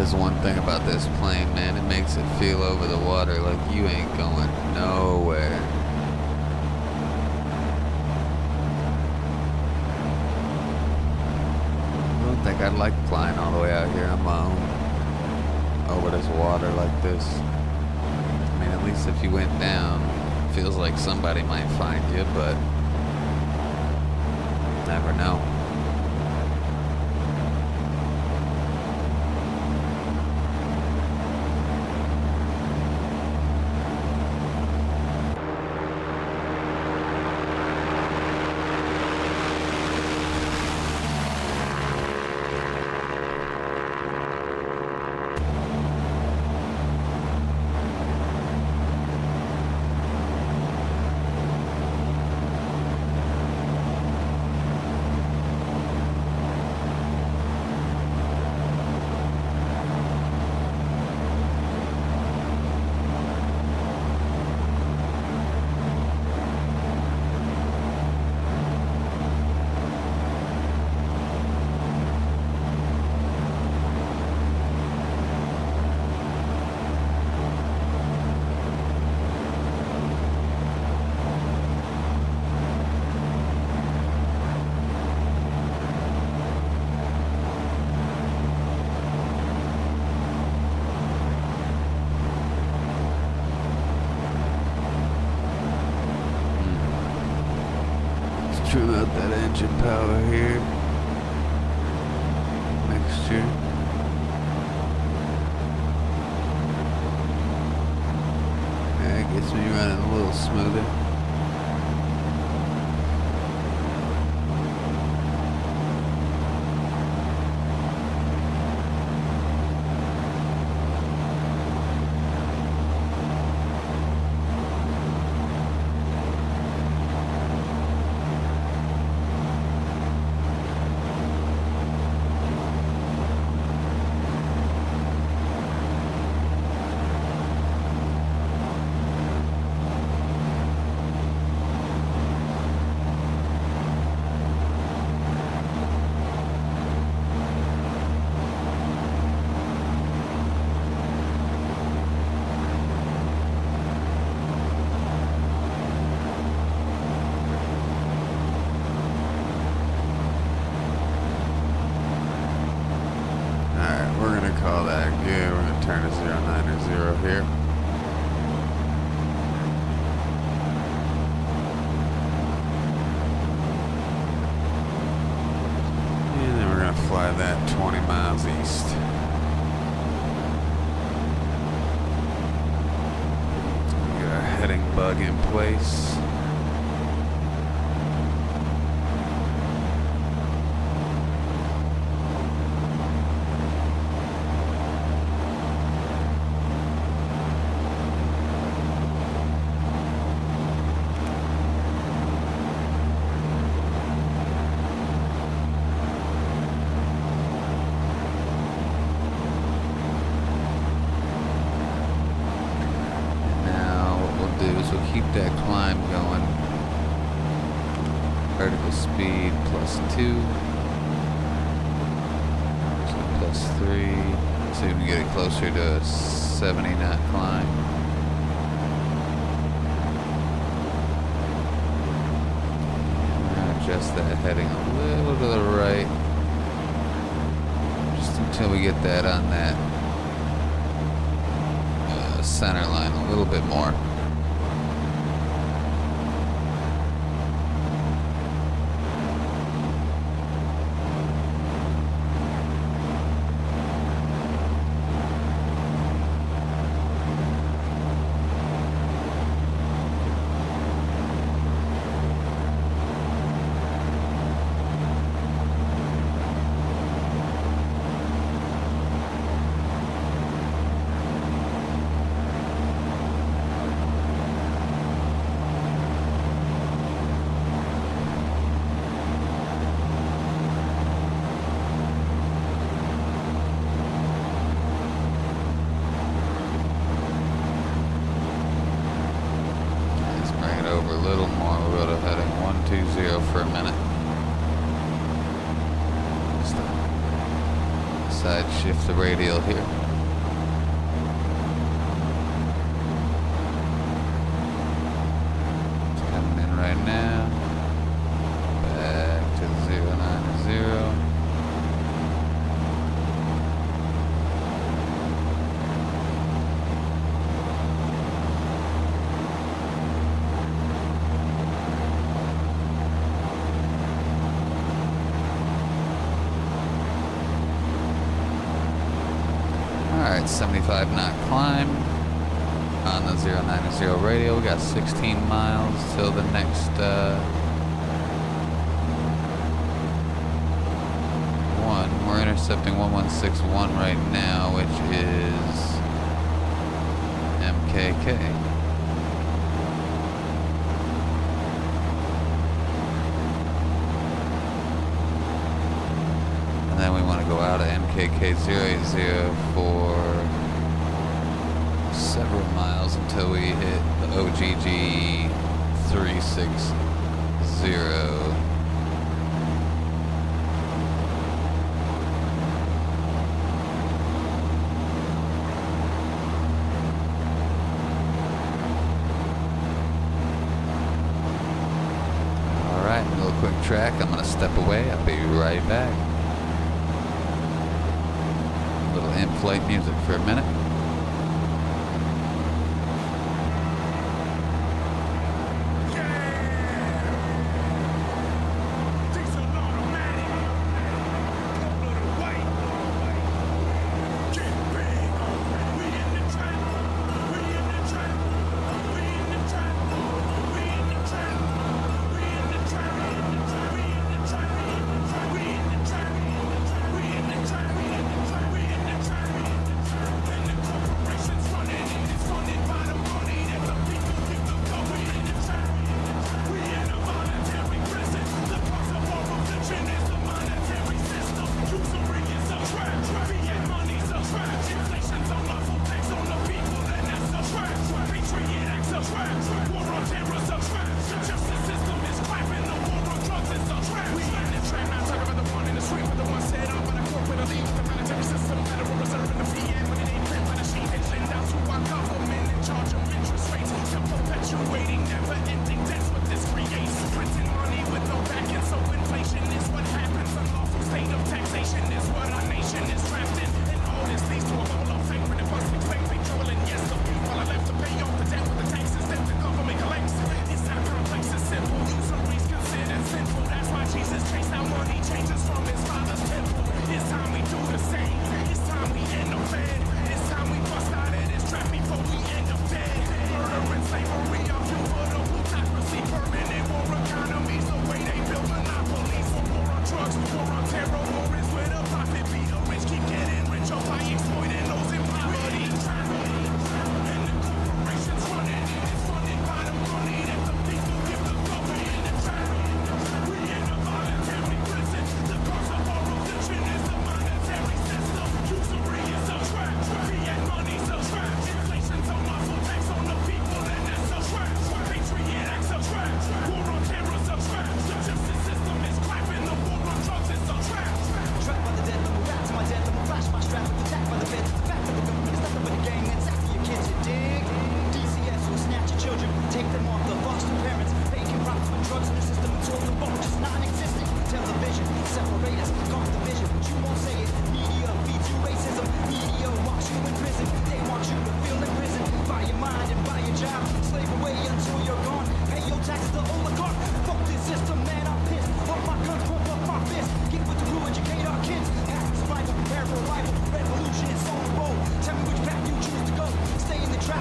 is one thing about this plane, man. It makes it feel over the water like you ain't going nowhere. I don't think I'd like flying all the way out here on my own over this water like this. I mean, at least if you went down, it feels like somebody might find you, but never know. Trim out that engine power here. Mixture. That gets me running a little smoother. That 20 miles east. Get our heading bug in place. Keep that climb going. Vertical speed +2. So +3. See if we can get it closer to a 70 knot climb. I'm gonna adjust that heading a little to the right. Just until we get that on that center line a little bit more. side shift the radial here. It's coming in right now. Back to 090. Alright, 75 knot climb on the 090 radial. We got 16 miles till the next one. We're intercepting 1161 right now, which is MKK. And then we want to go out of MKK 080 for several miles until we hit the OGG 360. Alright, a little quick track. I'm going to step away. I'll be right back. Little in-flight music for a minute.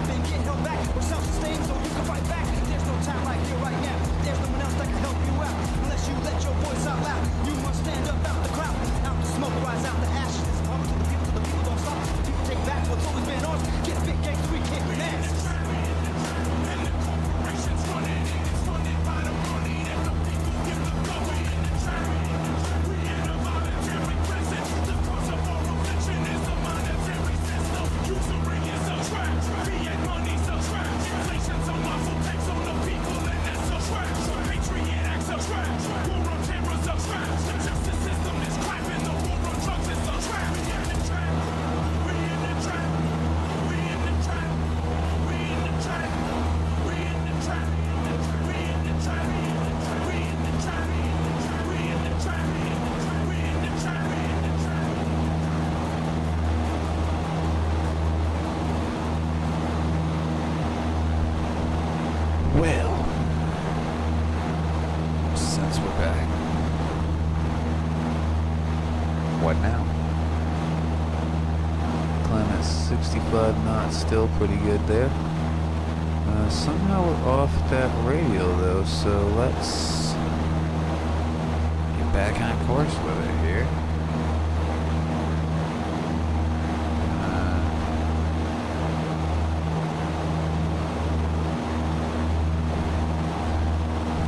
Get held back or self-sustained so you can fight back. There's no Well, since we're back, what now? Climb at 65 knots, still pretty good there. Somehow we're off that radial though, so let's get back on course with it here.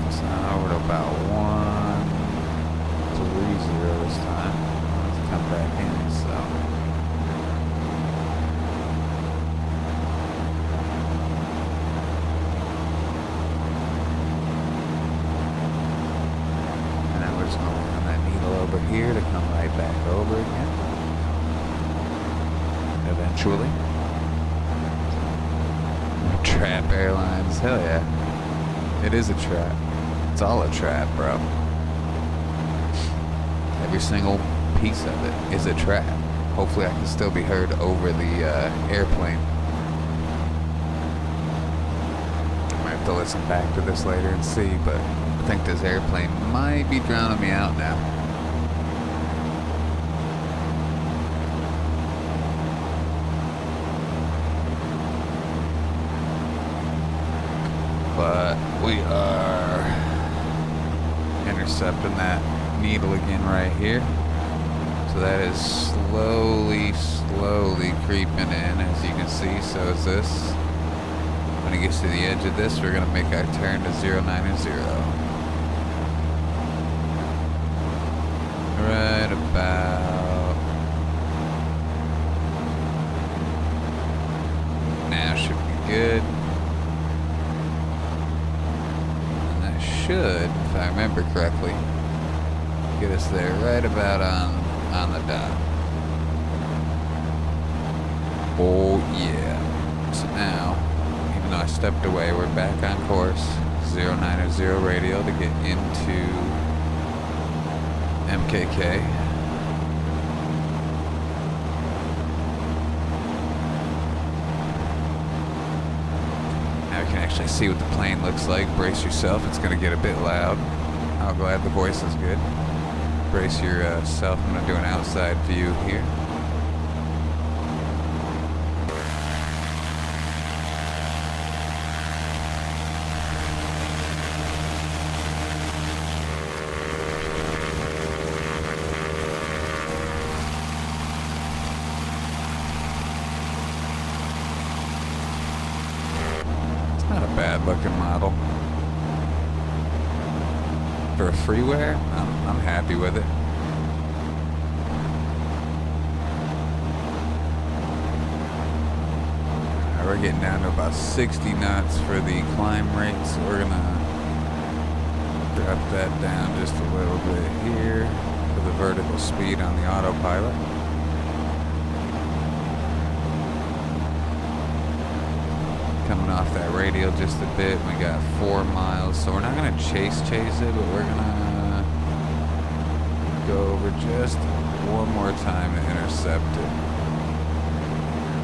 So over to about 130 this time. Let's come back in, so. Here to come right back over again. Eventually. Trap Airlines, hell yeah. It is a trap. It's all a trap, bro. Every single piece of it is a trap. Hopefully I can still be heard over the airplane. I might have to listen back to this later and see, but I think this airplane might be drowning me out now. But we are intercepting that needle again right here. So that is slowly creeping in, as you can see. So is this. When it gets to the edge of this, we're going to make our turn to 090. Right about now should be good. Should, if I remember correctly, get us there right about on the dot. Oh yeah. So now, even though I stepped away, we're back on course. 090 radial to get into MKK. Actually see what the plane looks like. Brace yourself, it's going to get a bit loud. I'm glad the voice is good. Brace yourself. I'm going to do an outside view here. Bad looking model. For a freeware, I'm happy with it. We're getting down to about 60 knots for the climb rate, so we're gonna drop that down just a little bit here for the vertical speed on the autopilot. Coming off that radial just a bit. We got 4 miles, so we're not gonna chase it, but we're gonna go over just one more time to intercept it.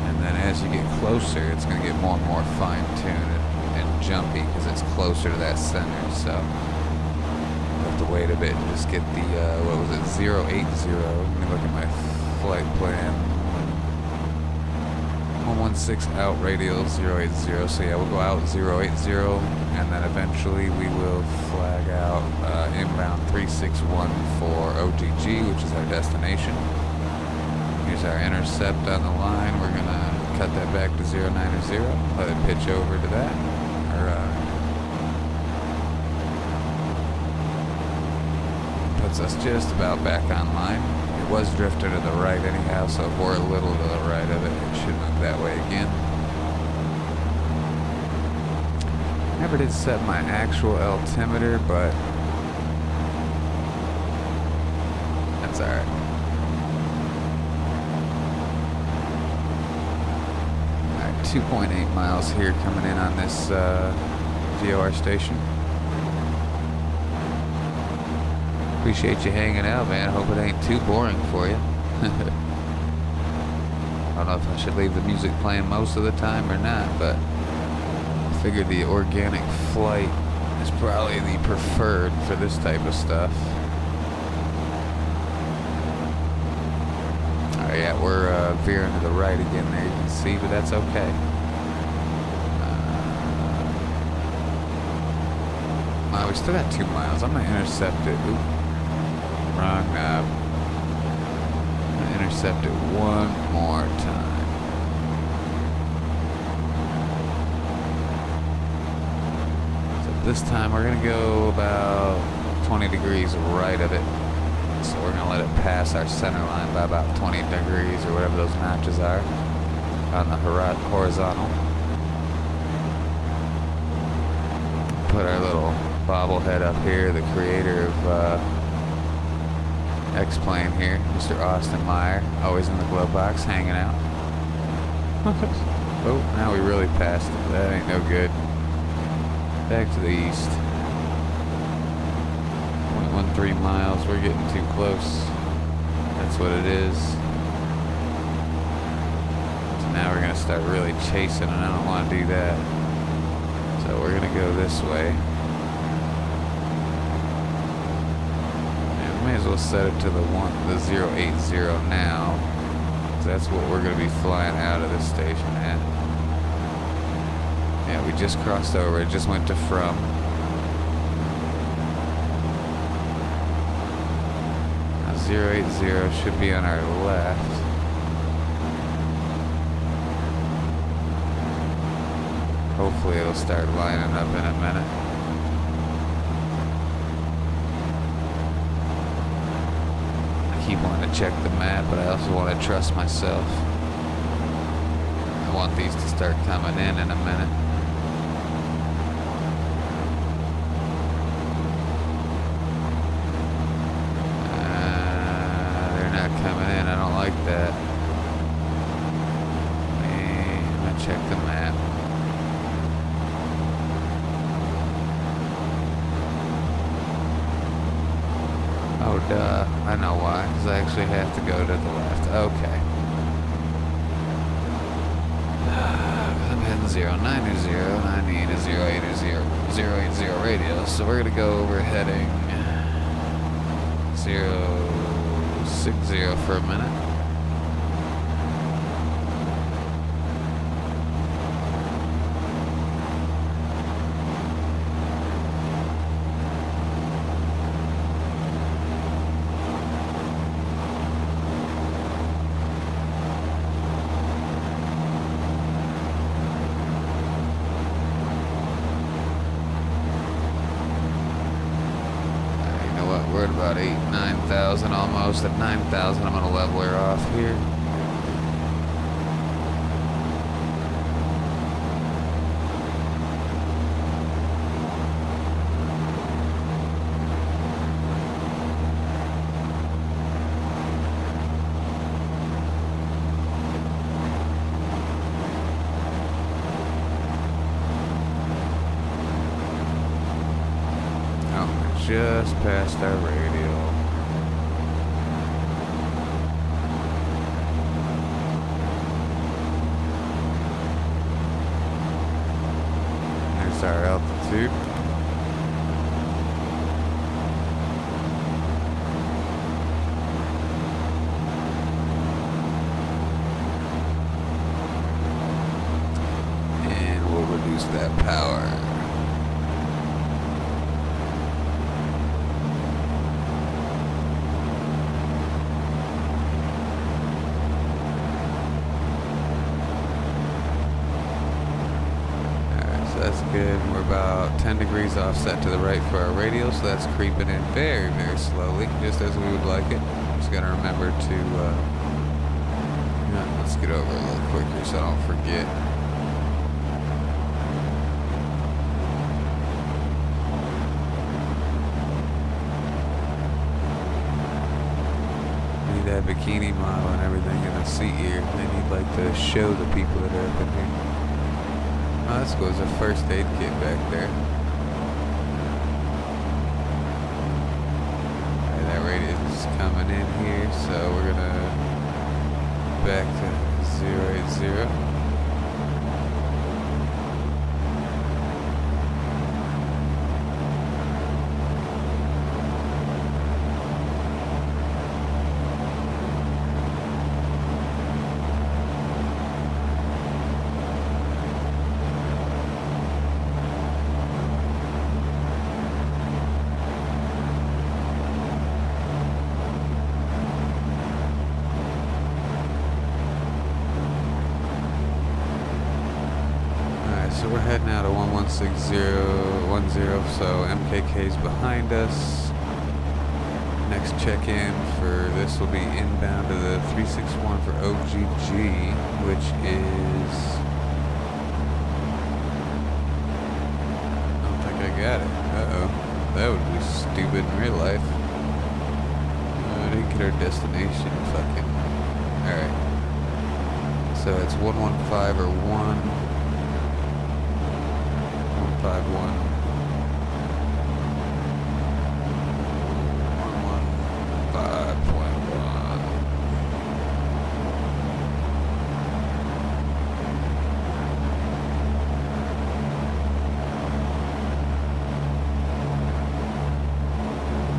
And then as you get closer, it's gonna get more and more fine-tuned and jumpy because it's closer to that center. So we'll have to wait a bit and just get the what was it, 080. Let me look at my flight plan. 116 out radial 080, so yeah, we'll go out 080 and then eventually we will flag out inbound 361 for OGG, which is our destination. Here's our intercept on the line. We're gonna cut that back to 090, let it pitch over to that. Puts us just about back online. It was drifting to the right anyhow, so if we're a little to the right of it, it should move that way again. Never did set my actual altimeter, but that's alright. Alright, 2.8 miles here coming in on this VOR station. Appreciate you hanging out, man. Hope it ain't too boring for you. I don't know if I should leave the music playing most of the time or not, but Figured the organic flight is probably the preferred for this type of stuff. Alright, yeah, we're veering to the right again there, you can see, but that's okay. Wow, we still got 2 miles. I'm gonna intercept it. Oop. Wrong knob. I'm gonna intercept it one more time. This time we're gonna go about 20 degrees right of it. So we're gonna let it pass our center line by about 20 degrees or whatever those notches are on the horizontal. Put our little bobblehead up here, the creator of X-Plane here, Mr. Austin Meyer, always in the glove box, hanging out. Oh, now we really passed it. That ain't no good. Back to the east. 0.13 miles. We're getting too close. That's what it is. So now we're going to start really chasing, and I don't want to do that. So we're going to go this way. And we may as well set it to the 080 now. So that's what we're going to be flying out of this station at. Yeah, we just crossed over. It just went to from. Now 080 should be on our left. Hopefully it'll start lining up in a minute. I keep wanting to check the map, but I also want to trust myself. I want these to start coming in a minute. Coming in, I don't like that. I'm gonna check the map. Oh duh, I know why, because I actually have to go to the left. Okay. I'm heading 090, and I need a 080 radio, so we're gonna go over heading 060 for a minute. We're at about 9,000 almost. At 9,000, I'm going to level her off here. Just past our radio. There's our altitude. And we'll reduce that power. That's good. We're about 10 degrees offset to the right for our radial, so that's creeping in very, very slowly, just as we would like it. Just gotta remember to, let's get over a little quicker so I don't forget. Need that bikini model and everything in the seat here. Then you'd like to show the people that are up in here. Oh, this goes a first aid kit back there. Right, that radius is coming in here, so we're gonna back to 080. 6010, so MKK's behind us. Next check-in for this will be inbound to the 361 for OGG, which is... I don't think I got it. Uh-oh. That would be stupid in real life. I didn't get our destination. Fucking... Alright. So it's 115 or 151. 115.1.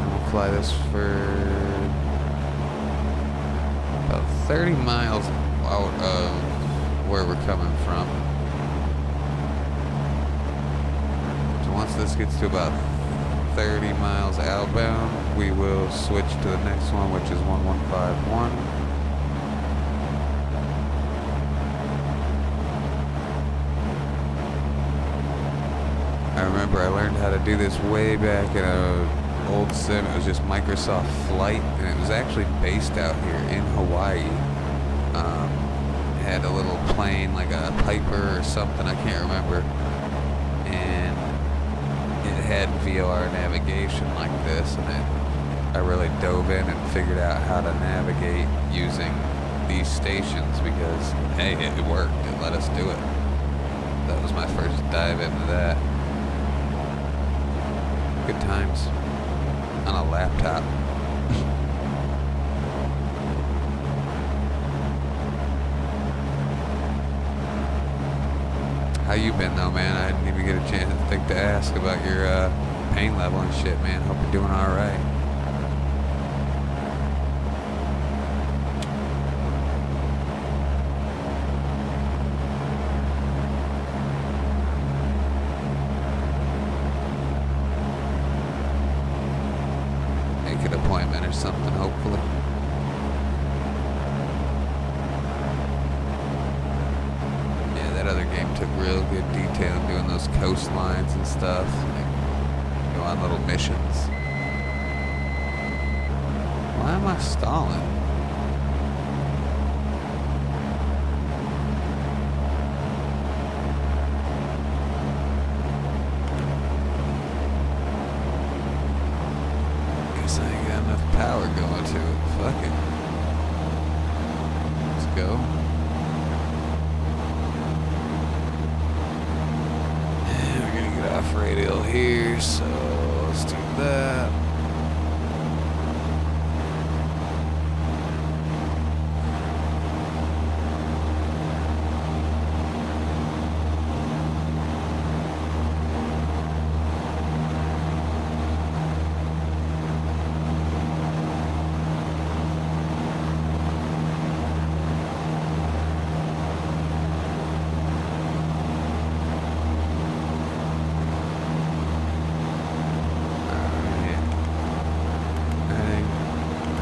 We'll fly this for about 30 miles out of where we're coming from. So once this gets to about 30 miles outbound, we will switch to the next one, which is 1151. I remember I learned how to do this way back in a old sim. It was just Microsoft Flight, and it was actually based out here in Hawaii. Had a little plane, like a Piper or something, I can't remember, and it had VOR navigation like this, and I really dove in and figured out how to navigate using these stations because, hey, it worked. It let us do it. That was my first dive into that. Good times on a laptop. How you been though, man? I didn't even get a chance to ask about your pain level and shit, man. Hope you're doing all right. Make an appointment or something, hopefully. Other game took real good detail in doing those coastlines and stuff. Like, go on little missions. Why am I stalling? Guess I ain't got enough power going to it. Fuck it. Let's go. Off radial here, so let's do that.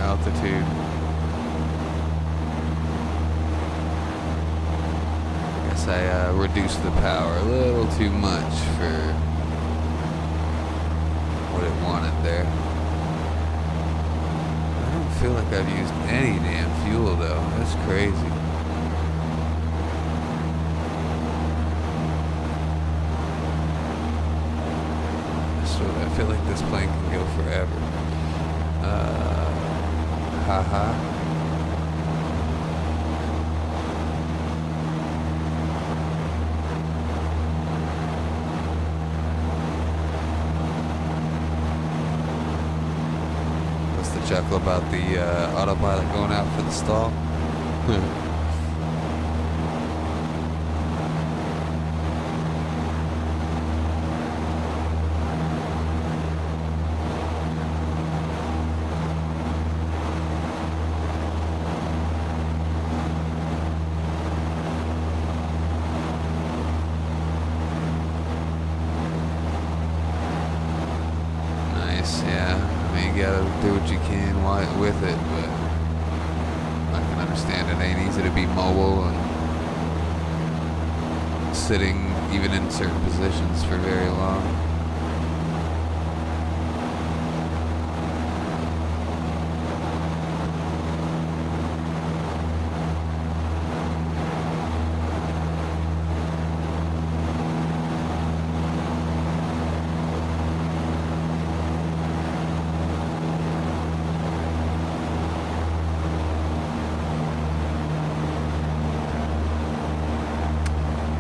Altitude. Guess I reduced the power a little too much for what it wanted there. I don't feel like I've used any damn fuel though. That's crazy. So I feel like this plane can go forever. Haha. What's the chuckle about the autopilot going out for the stall? Yeah, I mean, you gotta do what you can with it, but I can understand it ain't easy to be mobile and sitting even in certain positions for very long.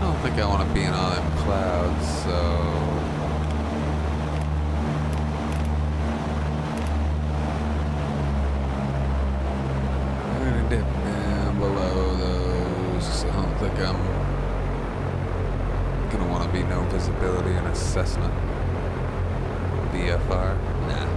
I think I want to be in all them clouds, so I'm gonna dip down below those. I don't think I'm gonna want to be no visibility in a Cessna VFR. Nah.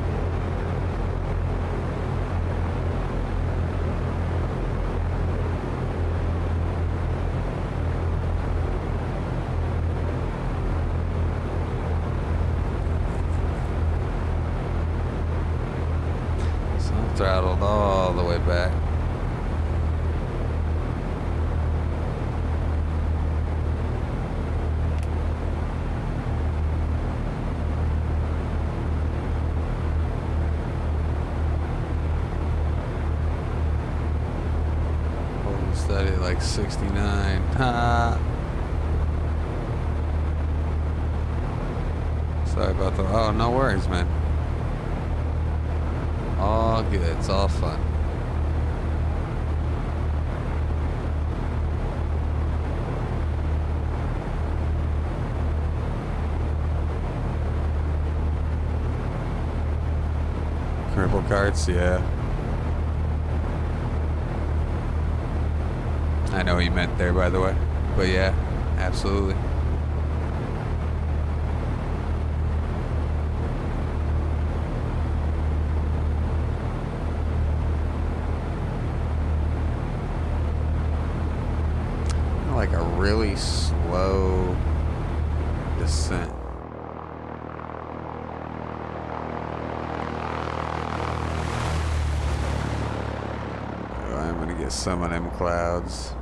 Throttled all the way back. Holding steady at like 69. Ha! Sorry about the. Oh, no worries, man. All good, it's all fun. Cripple carts, yeah. I know what you meant there, by the way. But yeah, absolutely. Like a really slow descent. Oh, I'm gonna get some of them clouds.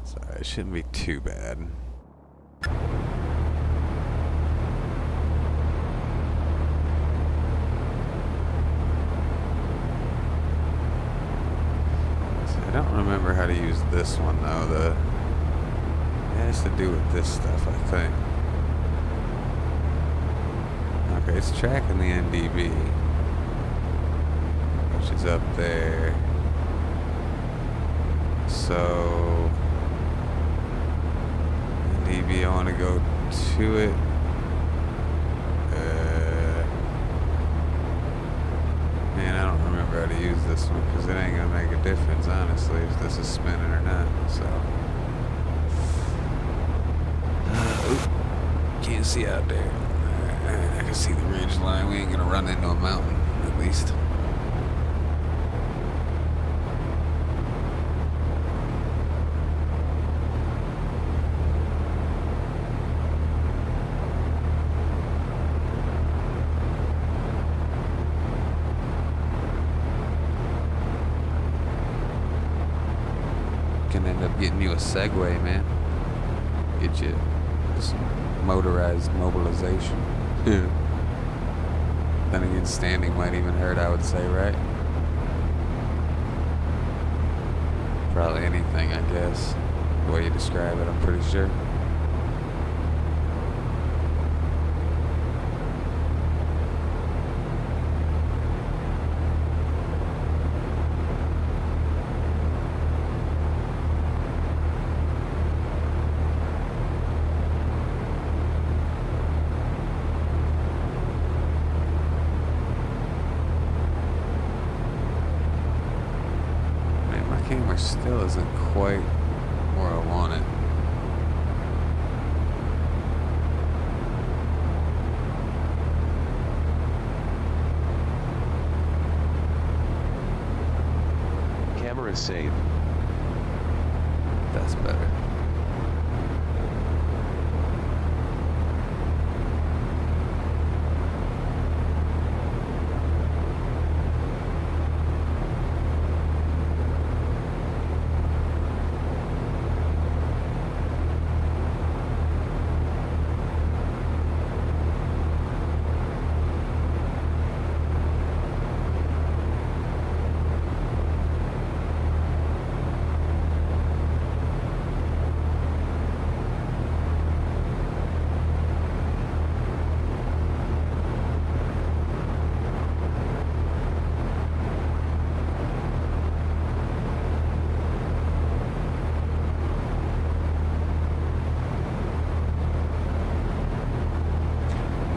Sorry, it shouldn't be too bad. I don't remember how to use this one though. It has to do with this stuff, I think. Okay, it's tracking the NDB, which is up there. So NDB, I want to go to it. Man, I don't remember how to use this one because it ain't gonna make a difference, honestly, if this is spinning or not. So, can't see out there. I can see the ridge line. We ain't gonna run into a mountain, at least. Can end up getting you a Segway, man. Get you some motorized mobilization. Then again, standing might even hurt, I would say, right? Probably anything, I guess. The way you describe it, I'm pretty sure. Camera still isn't quite where I want it. Camera save. That's better.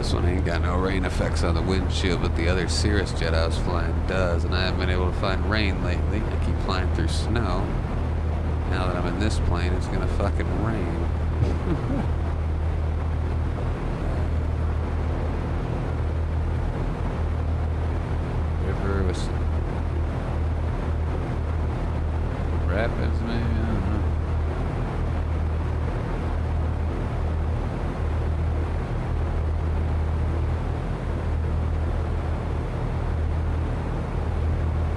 This one ain't got no rain effects on the windshield, but the other Cirrus jet I was flying does, and I haven't been able to find rain lately. I keep flying through snow. Now that I'm in this plane, it's gonna fucking rain. River was rapids, maybe? I don't know.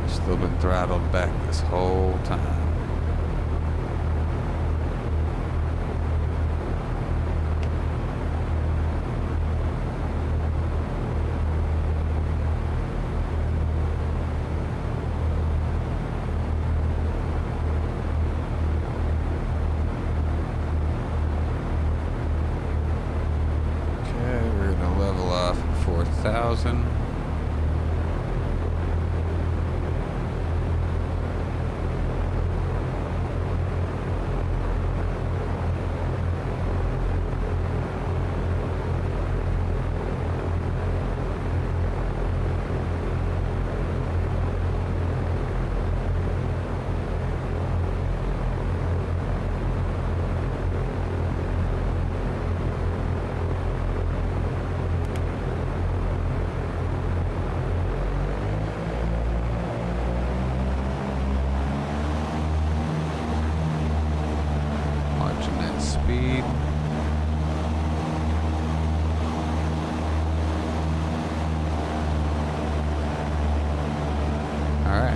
Still been throttled back this whole time. Okay, we're gonna level off at 4,000. Speed. Alright.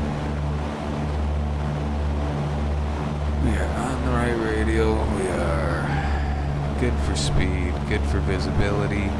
We are on the right radial. We are good for speed, good for visibility.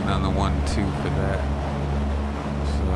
On the 1-2 for that. So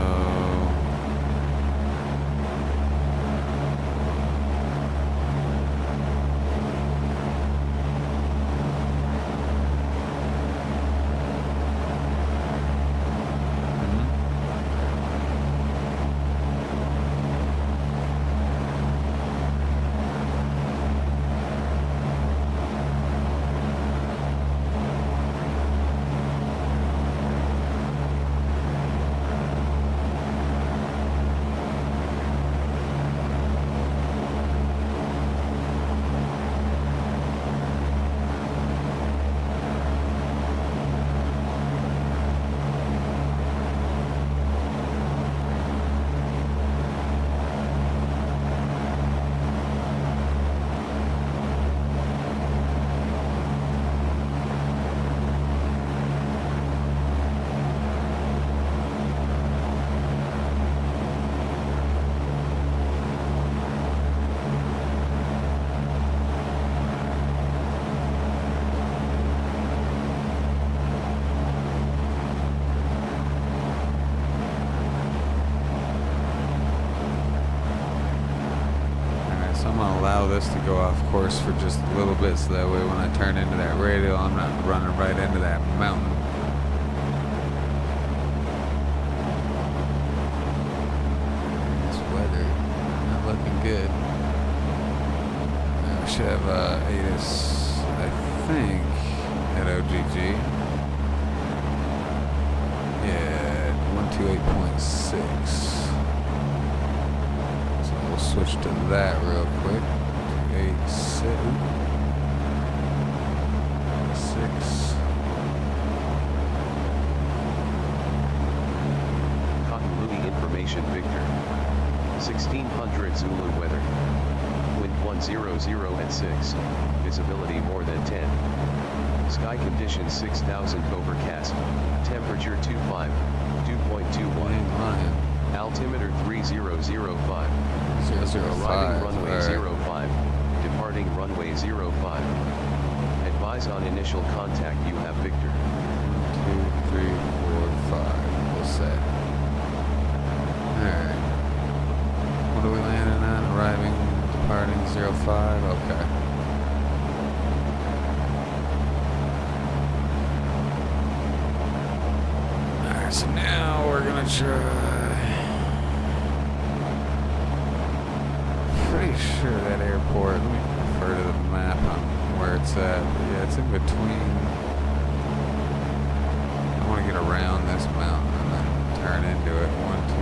allow this to go off course for just a little bit so that way when I turn into that radial, I'm not running right into that mountain. This weather not looking good. We should have ATIS, I think, at OGG. Yeah, 128.6. So we'll switch to that real quick. 287. 6. Kahului information Victor. 1600 Zulu weather. Wind 100 at 6. Visibility more than 10. Sky conditions 6000 overcast. Temperature 25, 2.21. Altimeter 3005. Arriving runway 05. Departing runway 05. Advise on initial contact. You have Victor. 2, 3, 4, 5. We'll set. Alright. What are we landing on? Arriving, departing 05. Okay. Alright, so now we're gonna try. Pretty sure that airport, let me refer to the map on where it's at. Yeah, it's in between. I want to get around this mountain and then turn into it. 120.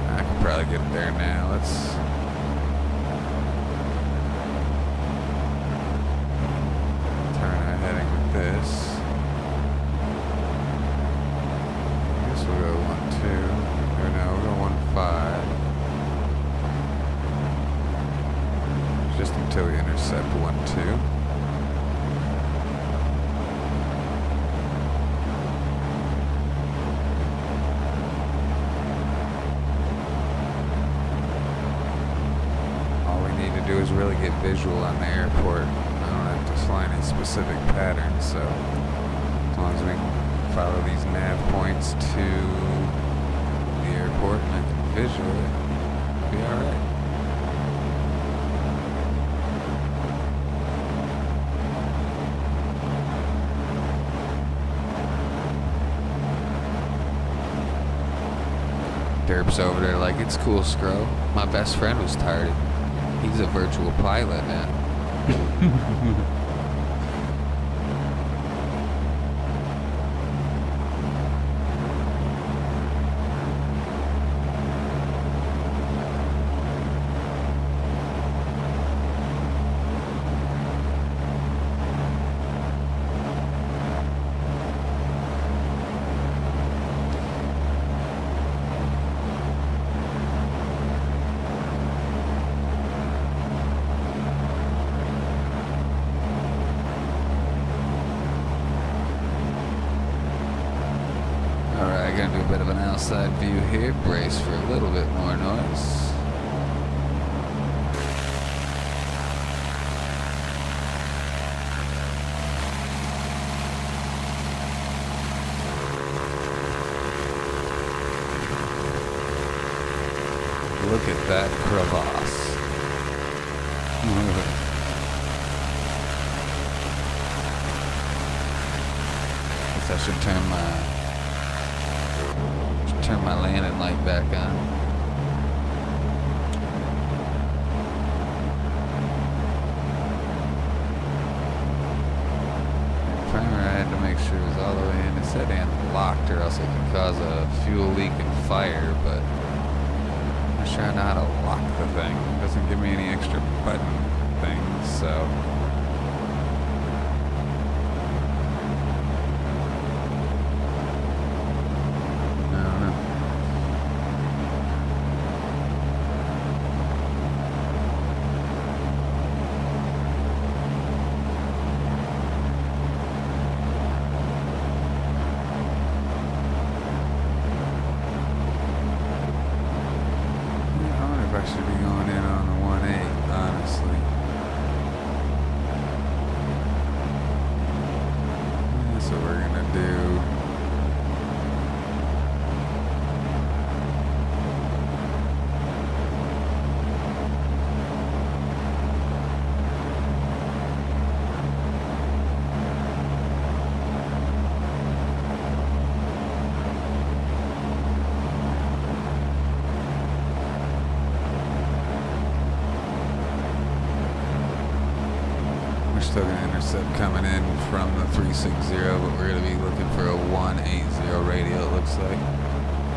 I can probably get there now. Let's turn our heading with this. I guess we'll go 12. Or no, we'll go 15. Just until we intercept 12. Do is really get visual on the airport. I don't have to fly any specific patterns, so as long as we can follow these nav points to the airport and I can visual it, it'll be alright. Derp's over there like, it's cool, Scro. My best friend was tired. He's a virtual pilot now. Outside view here, brace for a little bit more noise. Look at that crevasse. Guess I should turn my landing light back on. Primer, I had to make sure it was all the way in. It said locked or else it could cause a fuel leak and fire, but I'm not sure I know how to lock the thing. It doesn't give me any extra button things, so. coming in from the 360, but we're going to be looking for a 180 radio, it looks like,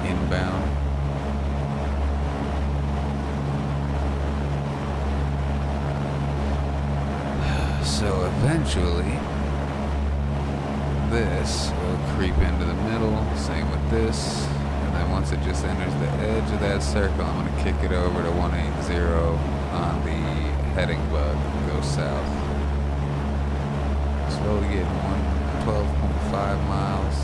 inbound. So eventually, this will creep into the middle, same with this, and then once it just enters the edge of that circle, I'm going to kick it over to 180 on the heading bug and go south. Slowly getting 112.5 miles.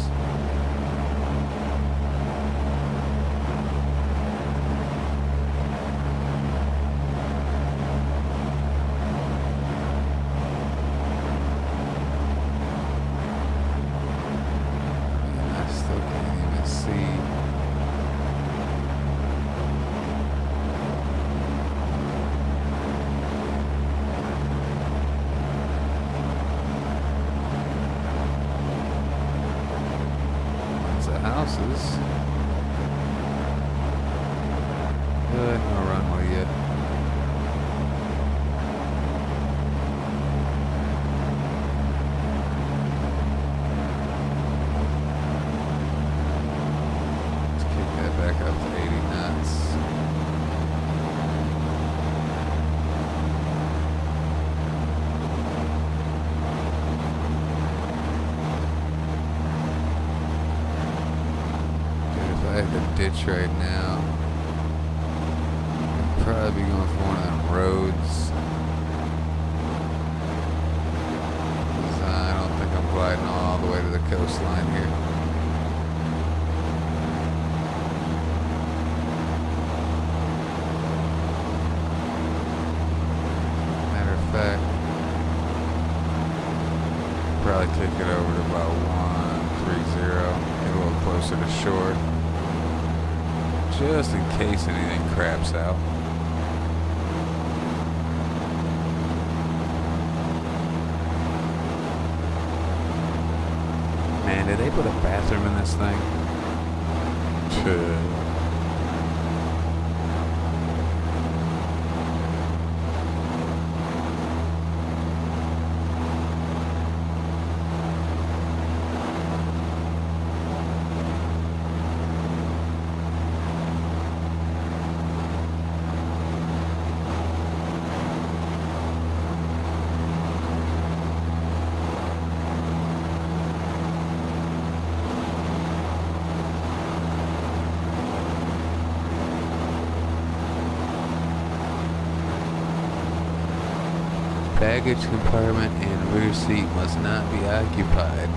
Houses. Good, no runway yet. Let's kick that back up to 80 knots. I had the ditch right now. I'd probably be going for one of them roads. I don't think I'm gliding all the way to the coastline here. Matter of fact, probably kick it over to about 130, get a little closer to shore. Just in case anything craps out. Man, did they put a bathroom in this thing? Baggage compartment and rear seat must not be occupied.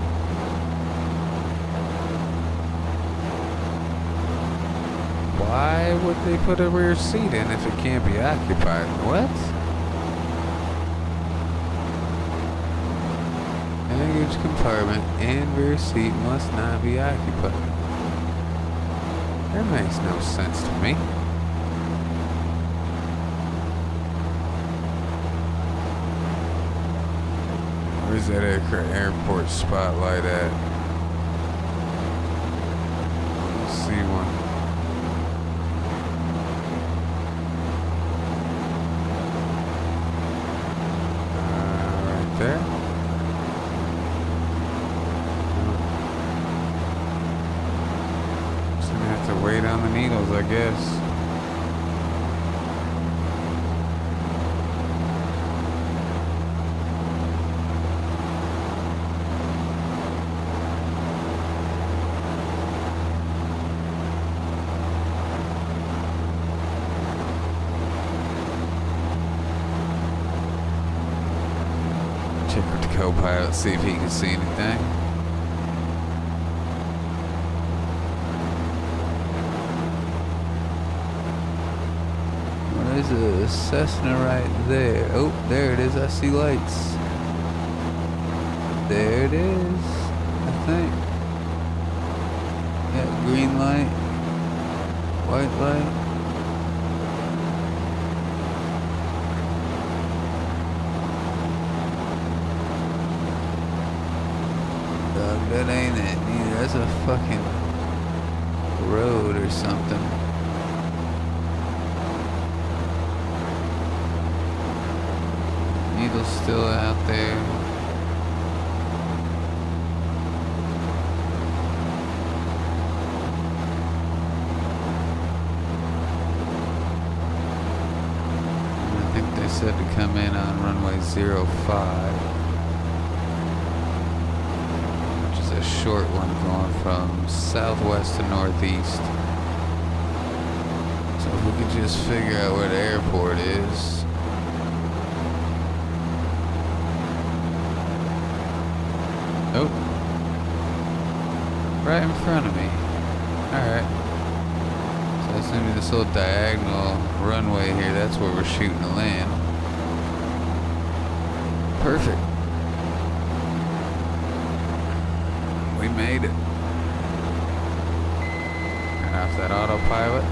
Why would they put a rear seat in if it can't be occupied? What? Baggage compartment and rear seat must not be occupied. That makes no sense to me. Where's that airport spotlight at? See one. Right there. Just gonna have to wait on the needles, I guess. Check with the co-pilot, see if he can see anything. Well, there's a Cessna right there. Oh, there it is. I see lights. There it is, I think. Got green light, white light. That ain't it either. That's a fucking road or something. Needle's still out there. I'm in on runway 05, which is a short one going from southwest to northeast. So if we could just figure out where the airport is. Oh, right in front of me. Alright. So that's gonna be this little diagonal runway here. That's where we're shooting to land. Perfect. We made it. Turn off that autopilot.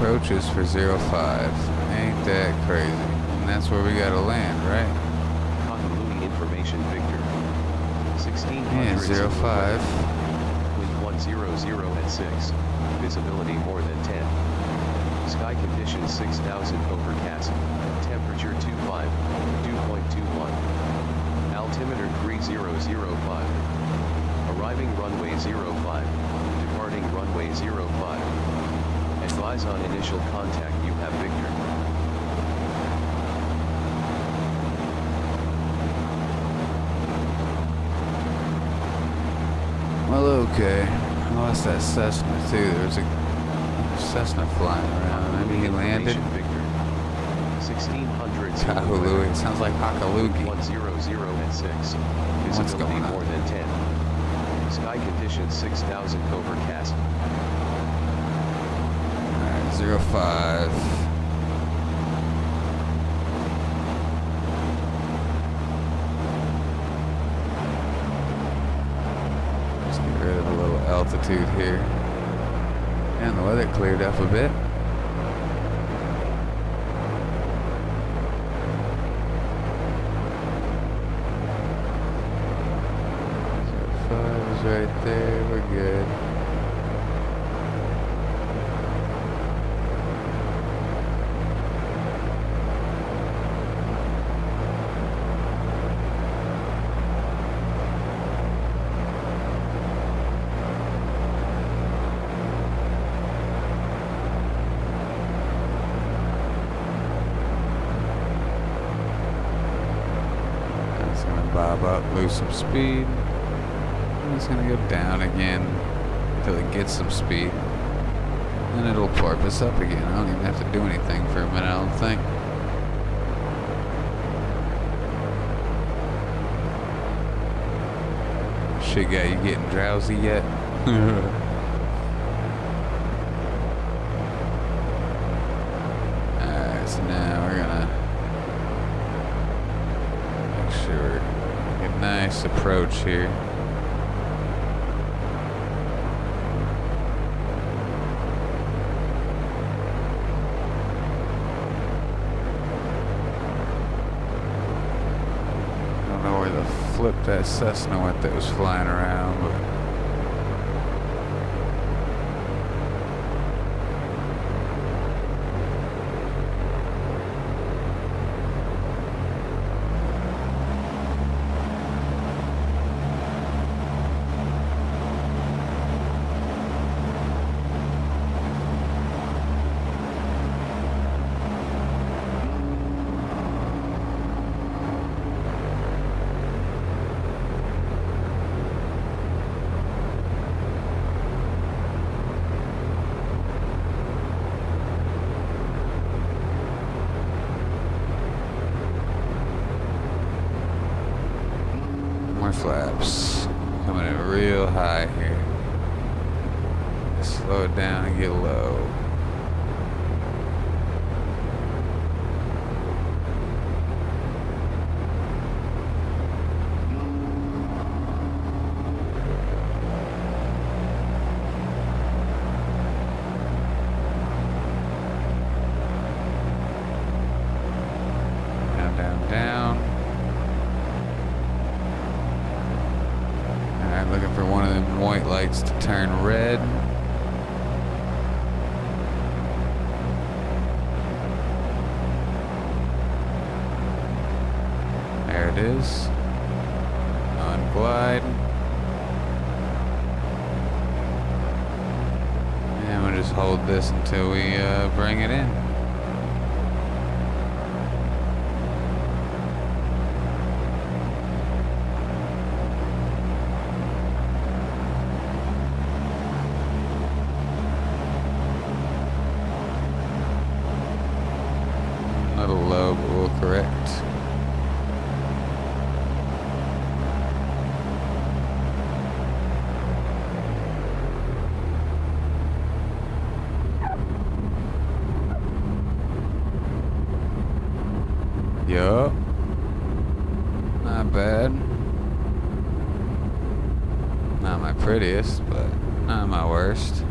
Approaches for 05. Ain't that crazy? And that's where we gotta land, right? Kahului information Victor. 1600. Yeah, 05. Wind 100 at 6. Visibility more than 10. Sky conditions 6000 overcast. Temperature 2.21. Altimeter 3005. Arriving runway 05. Departing runway 05. Advise on initial contact. You have Victor. Well, okay. I lost that Cessna too. There was a Cessna flying around. Maybe he landed. Victor. 1600. Kahului. It sounds like Hakalugi. 100 at 6. What's going on? More than 10. Sky conditions 6000 overcast. 05. Let's get rid of a little altitude here. And the weather cleared up a bit. 05 is right there. We're good. Bob up, lose some speed. And it's gonna go down again until it gets some speed. Then it'll porpoise up again. I don't even have to do anything for a minute, I don't think. Shit, got you getting drowsy yet? Alright, so now we're gonna make sure we get a nice approach here. Flip that Cessna went that was flying around, but flaps coming in real high here. Slow it down and get low. white lights to turn red. There it is. On glide. And we'll just hold this until we bring it in. A little low, but we'll correct. Yup. Not bad. Not my prettiest, but not my worst.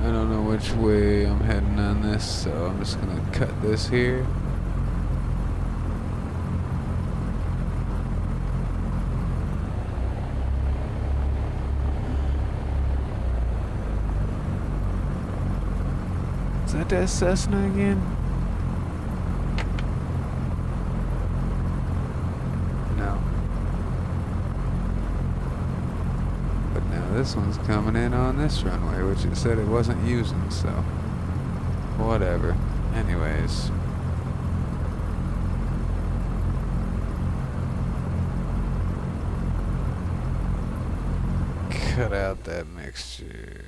I don't know which way I'm heading on this, so I'm just gonna cut this here. Is that Cessna again? No. But now this one's coming in on this runway, which it said it wasn't using, so whatever. Anyways. Cut out that mixture.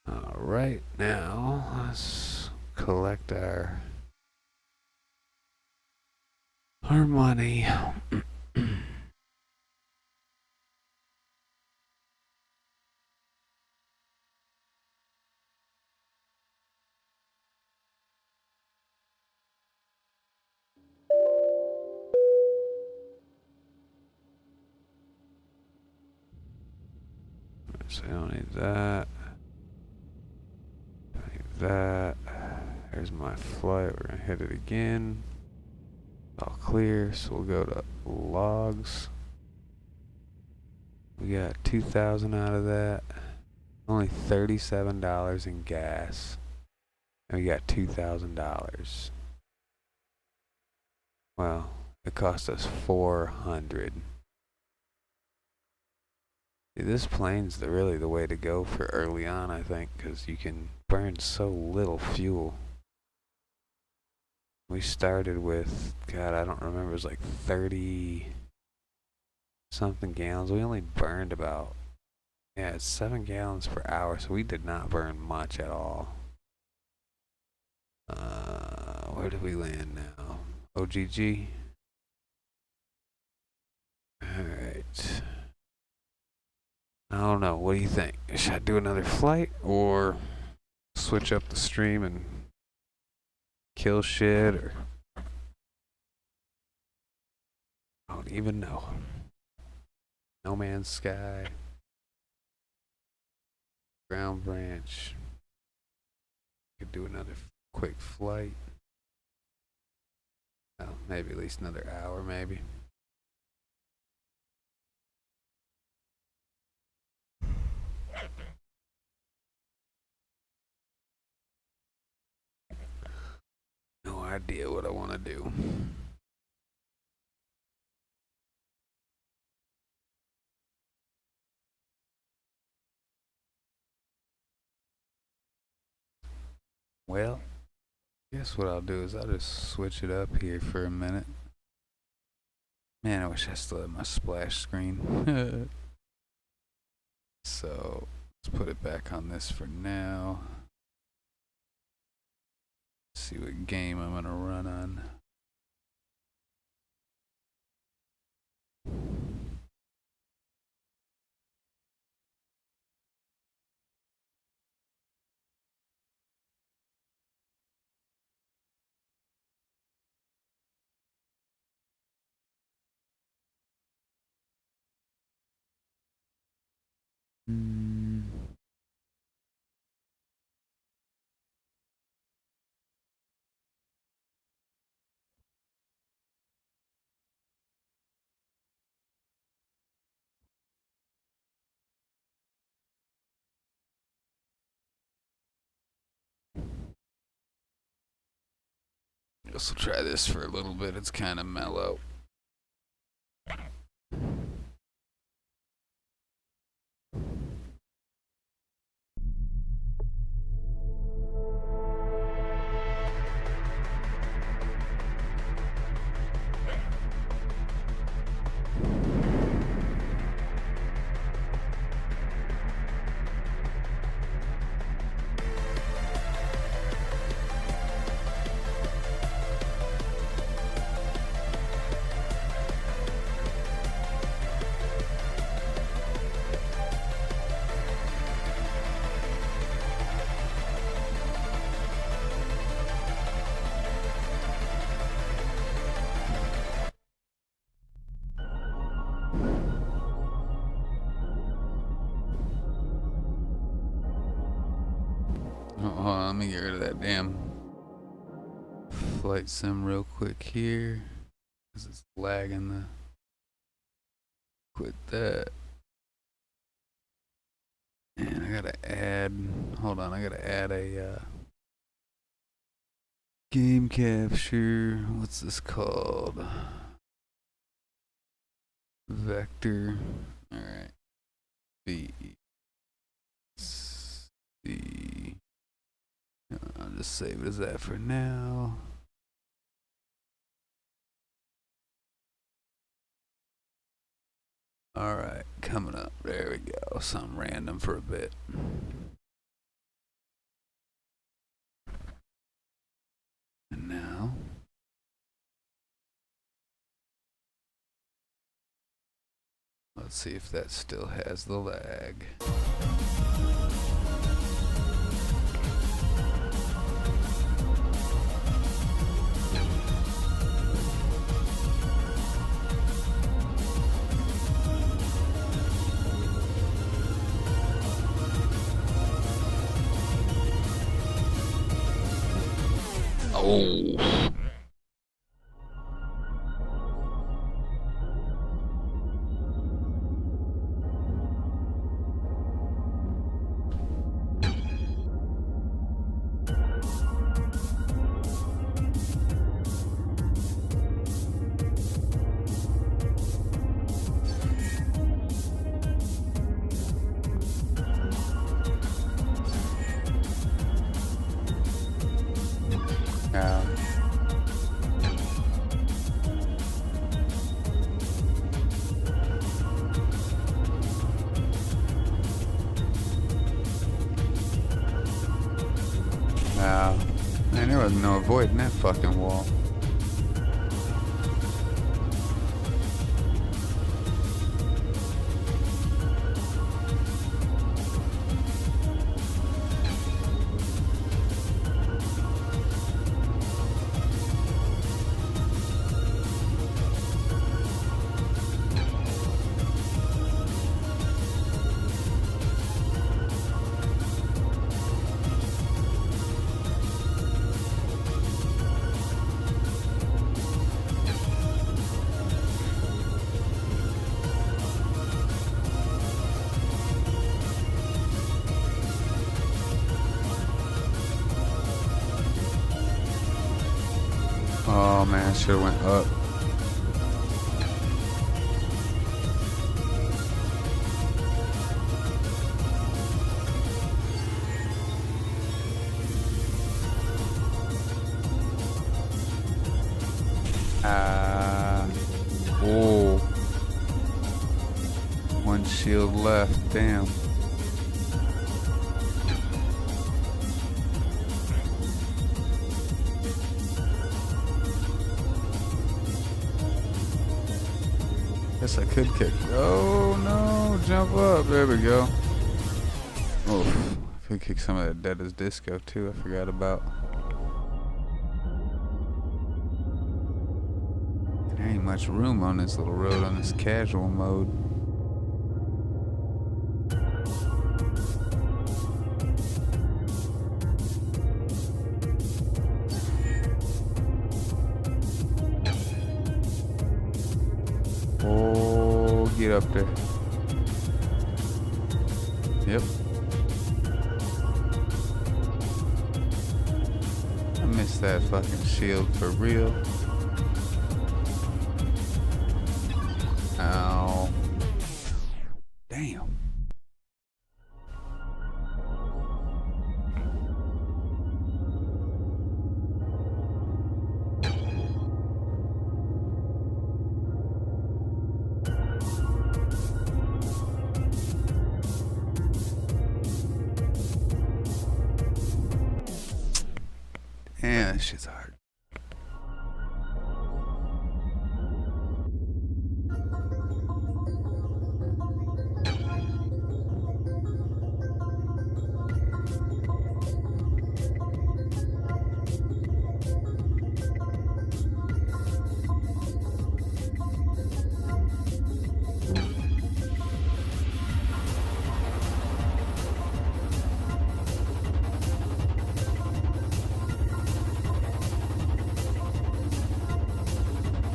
Alright, now let's collect our money. So I don't need that. That. There's my flight. We're gonna hit it again. All clear, so we'll go to logs. We got 2,000 out of that. Only $37 in gas. And we got $2,000. Well, it cost us $400. This plane's really the way to go for early on, I think, because you can burn so little fuel. We started with, God, I don't remember, it was like 30 something gallons. We only burned about, yeah, it's 7 gallons per hour, so we did not burn much at all. Where did we land now? OGG? Alright. I don't know. What do you think? Should I do another flight or switch up the stream and kill shit, or I don't even know. No Man's Sky, Ground Branch. Could do another quick flight. Well, maybe at least another hour, maybe. No idea what I want to do. Well, guess what I'll do is I'll just switch it up here for a minute. Man, I wish I still had my splash screen. So let's put it back on this for now. See what game I'm gonna run on. Guess we'll try this for a little bit. It's kind of mellow. Hold on, let me get rid of that damn flight sim real quick here, because it's lagging the. Quit that. And I gotta add, hold on, I gotta add a game capture. What's this called? Vector. Alright. C. I'll just save it as that for now. Alright, coming up. There we go. Something random for a bit. And now. Let's see if that still has the lag. Oh. Man, there was no avoiding that fucking wall. Oh man, I should have went up. Oh. One shield left, damn. Guess I could kick. Oh no, jump up. There we go. Oh, I could kick some of that Dead as Disco too, I forgot about. There ain't much room on this little road on this casual mode. Oh, get up there. Yep. I missed that fucking shield for real. Ow. Damn. Yeah, this shit's hard.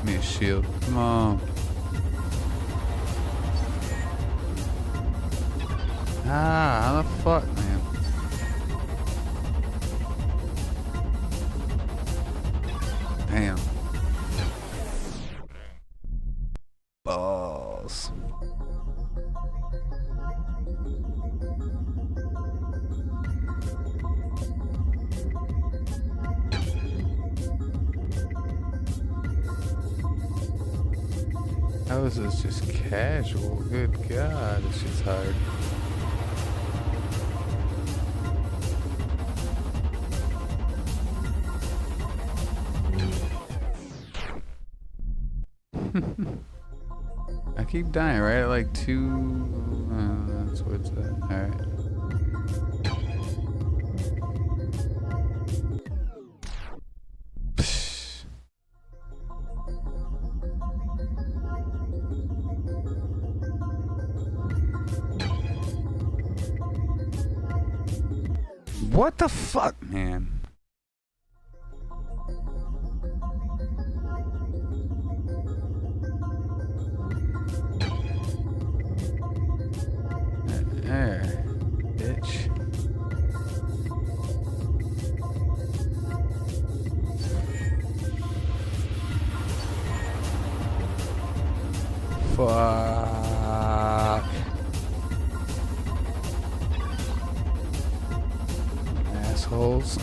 Me a shield. Come on. Ah, how the fuck, man? Damn. Balls. How is this just casual? Good God, this shit's hard. I keep dying, right? At like 2... that's where it's at. Alright. What the fuck, man? There, bitch. Fuck. Assholes.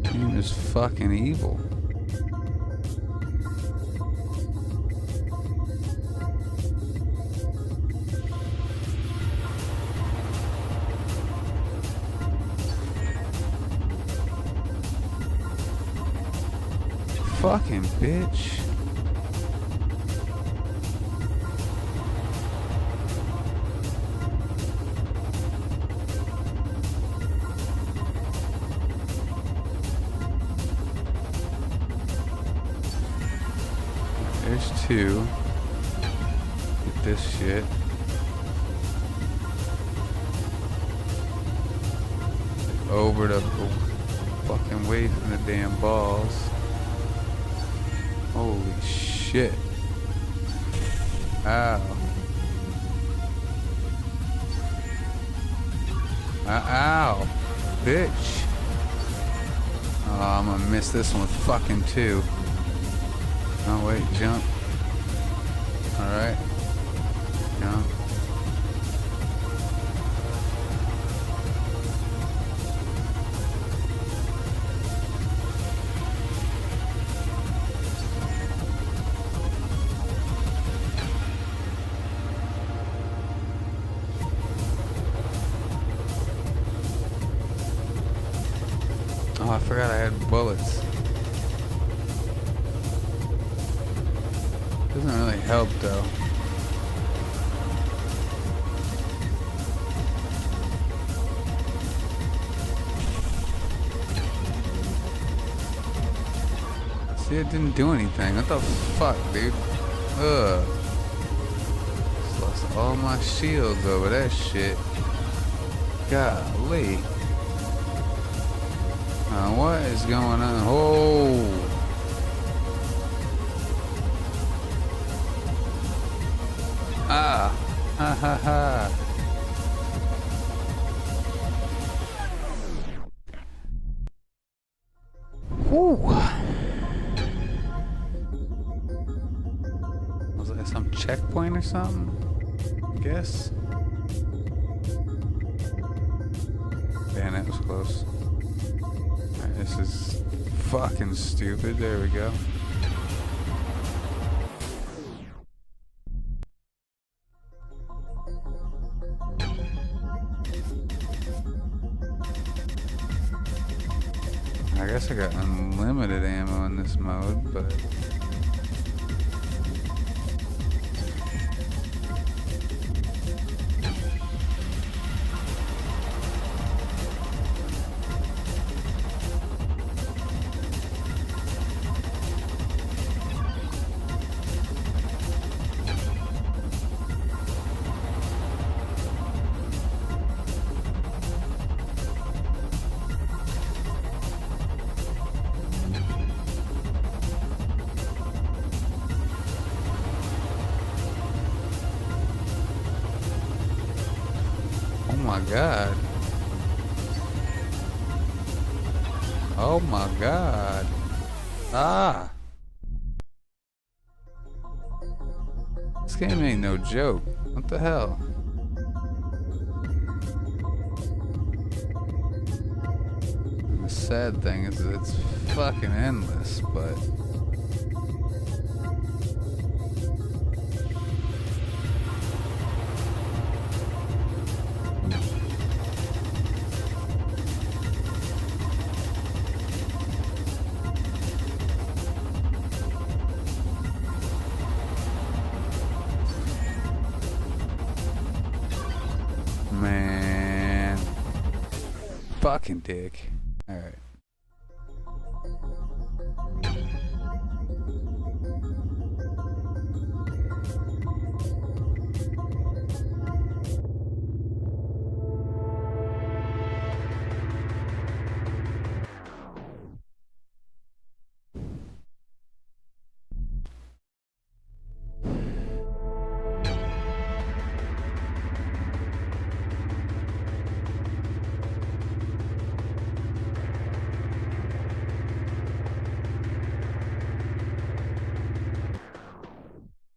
Game is fucking evil. Fucking bitch. There's two. Get this shit. over the fucking weight from the damn balls. Holy shit. Ow. Ow. Bitch. Oh, I'm gonna miss this one fucking too. Oh wait, jump. Alright. Jump. Oh, I forgot I had bullets. Doesn't really help though. See, it didn't do anything. What the fuck, dude? Ugh. Just lost all my shields over that shit. Golly. What is going on? Oh! Ah! Ha ha ha! Whew! Was that some checkpoint or something? I guess. Man, that was close. This is fucking stupid. There we go. I guess I got unlimited ammo in this mode, but... Oh my god. Oh my god. Ah. This game ain't no joke. What the hell? The sad thing is that it's fucking endless, but... Man, fucking dick. All right.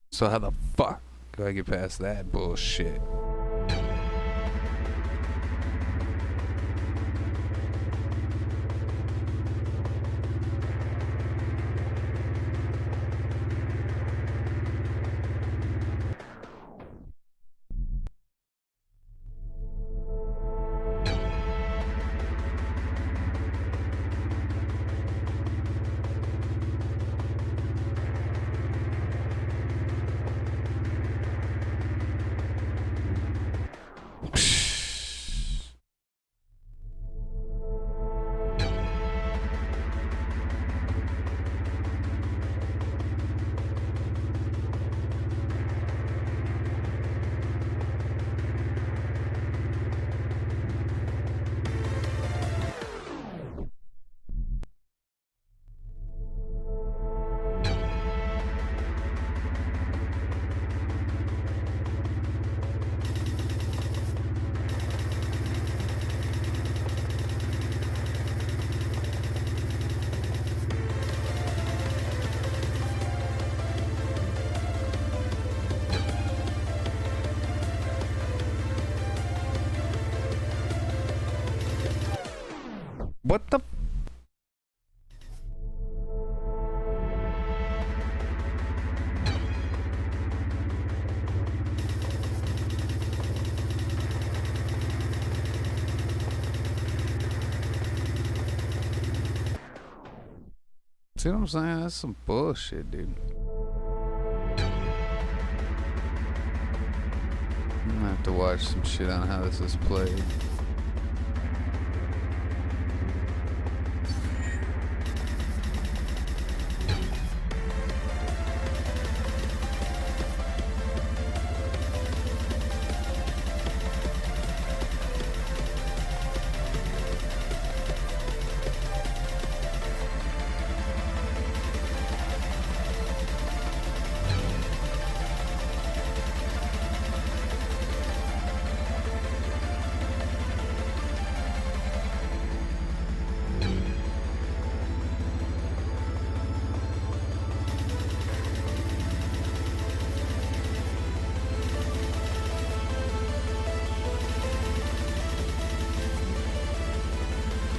So how the fuck do I get past that bullshit? What the? See what I'm saying? That's some bullshit, dude. I'm gonna have to watch some shit on how this is played.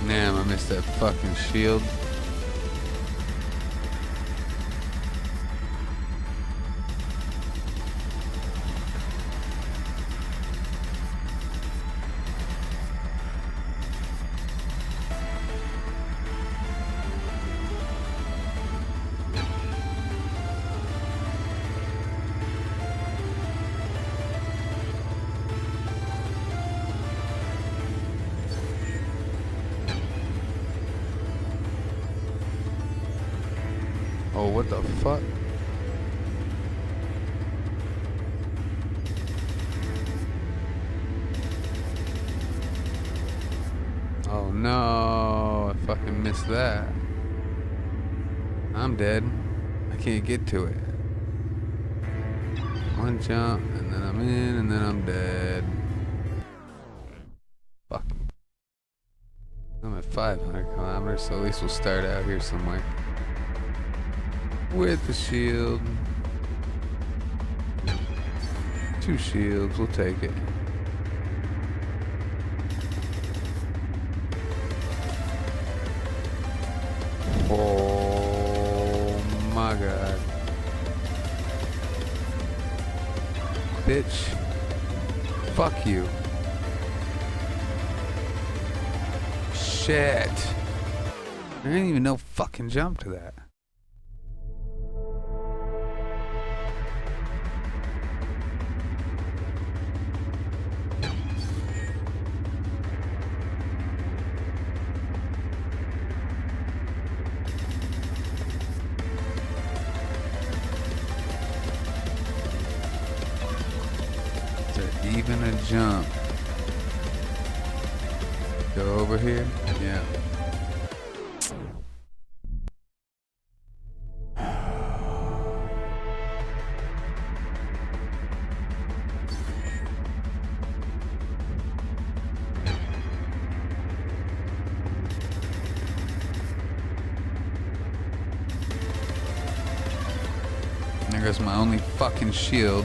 Damn, I missed that fucking shield. Oh, what the fuck? Oh no, I fucking missed that. I'm dead. I can't get to it. One jump, and then I'm in, and then I'm dead. Fuck. I'm at 500 kilometers, so at least we'll start out here somewhere. With the shield. 2 shields, we'll take it. Oh my god. Bitch. Fuck you. Shit. There ain't even no fucking jump to that. Even a jump. Go over here? Yeah. There goes my only fucking shield.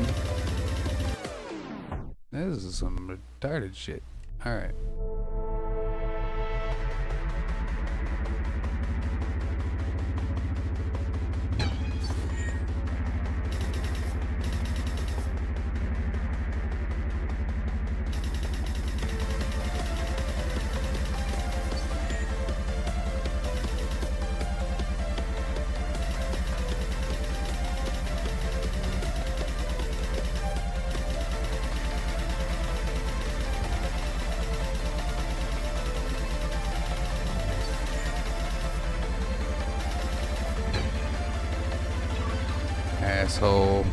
This is some retarded shit. Alright. Asshole.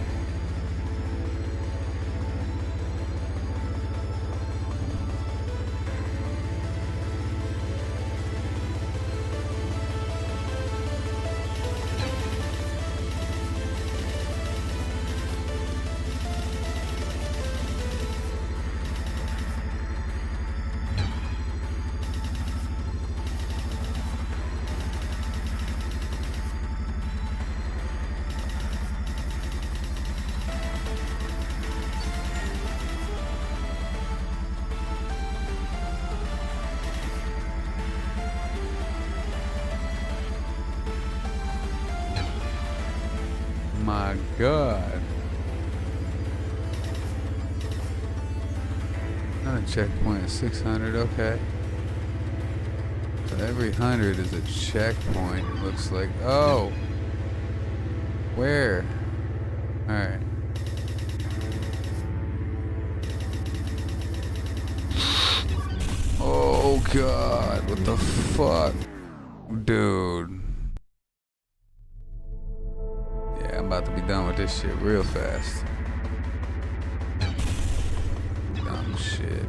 god. Another checkpoint at 600, okay. So every 100 is a checkpoint, it looks like. Oh! Where? Alright. Oh god, what the fuck? Dude. Yeah, I'm about to be done with this shit real fast. Dumb shit.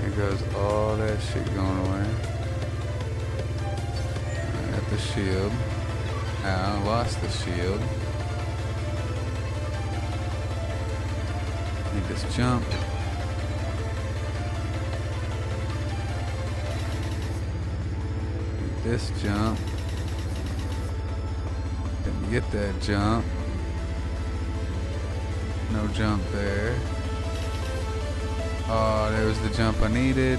There goes all that shit going away. I got the shield. I lost the shield. Need this jump. Need this jump. Didn't get that jump. No jump there. Oh, there was the jump I needed.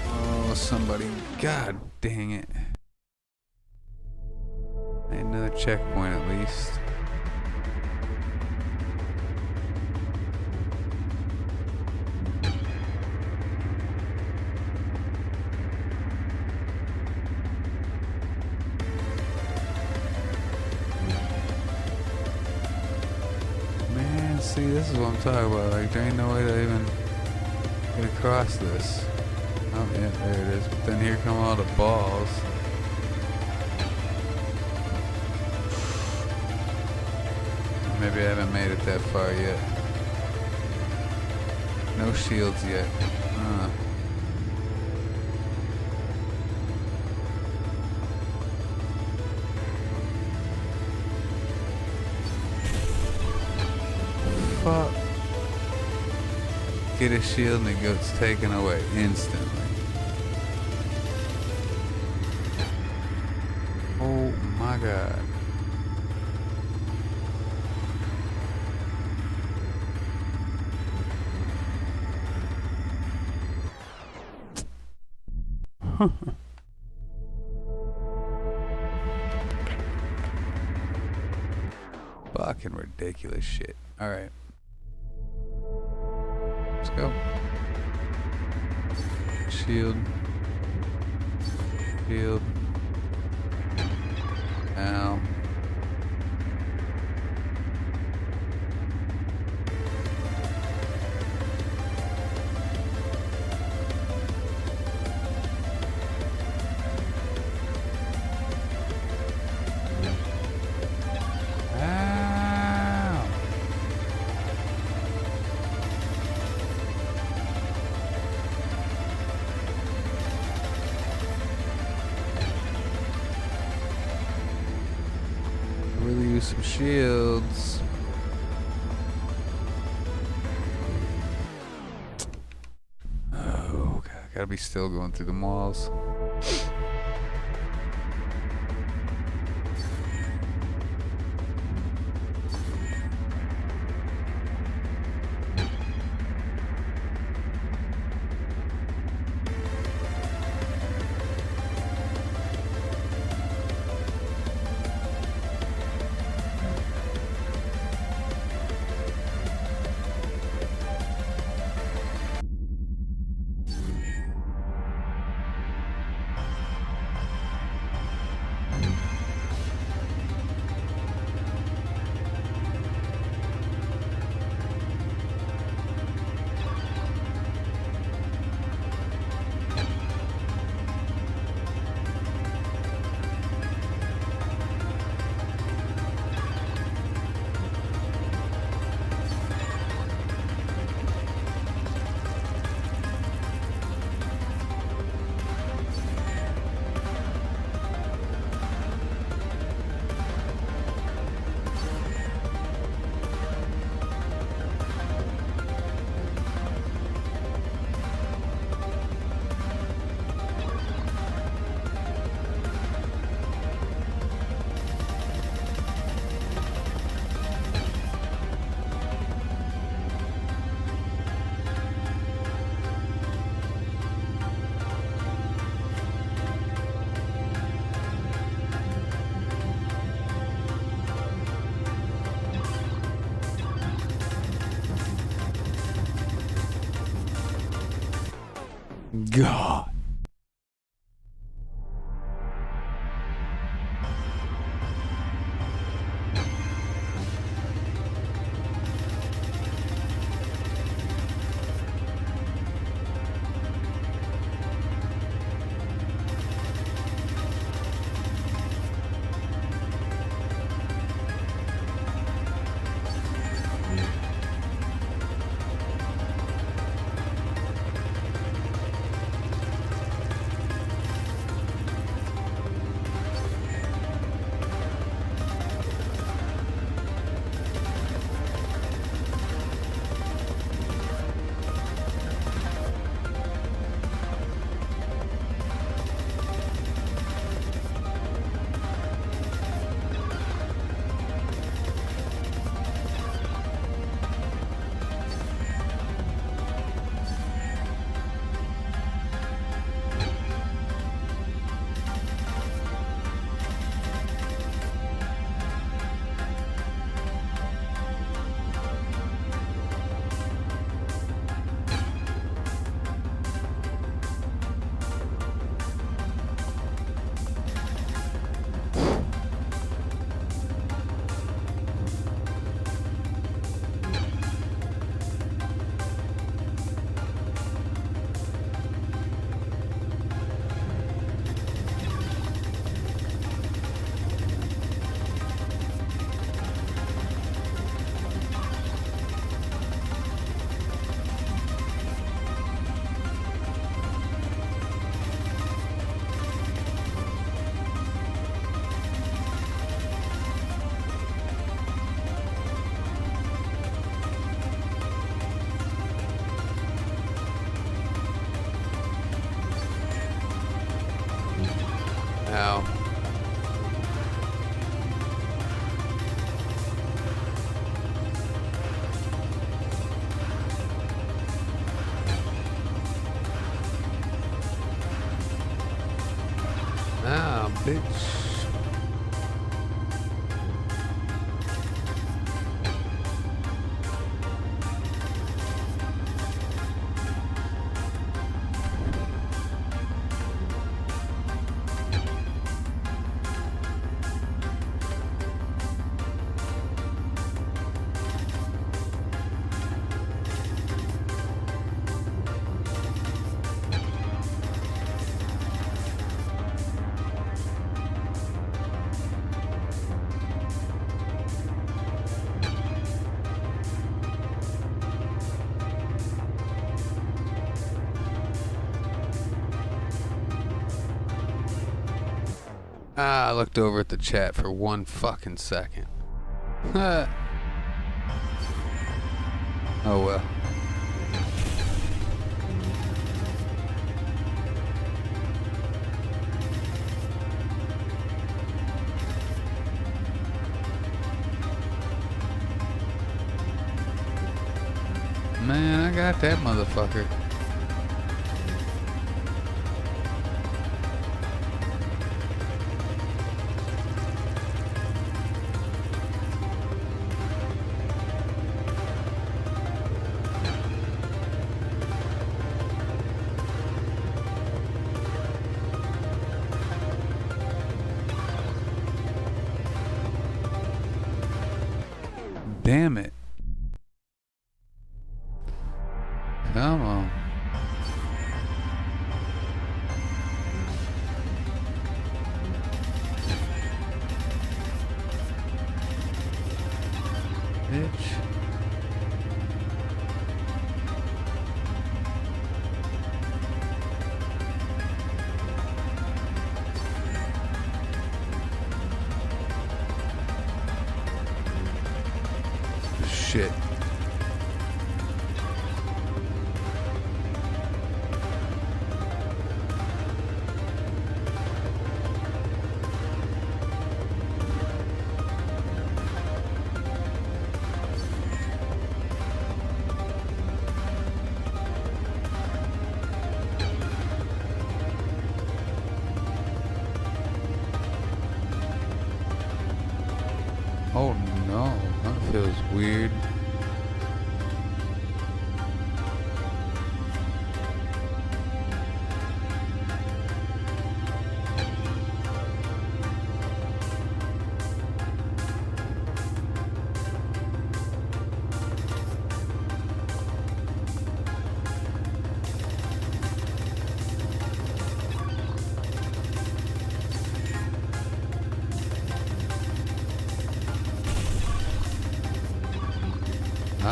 Oh, somebody. God dang it. Made another checkpoint at least. See, this is what I'm talking about. Like, there ain't no way to even get across this. Oh, yeah, there it is. But then here come all the balls. Maybe I haven't made it that far yet. No shields yet. Fuck. Get a shield and it gets taken away instantly. Oh my god. Fucking ridiculous shit. Alright. Let's go. Shield. Shield. Ow. Some shields. Oh, God, I gotta be still going through the walls. God. Ow. Ah, bitch. I looked over at the chat for 1 fucking second. Oh well. Man, I got that motherfucker. Damn it. Come on. Bitch. Shit.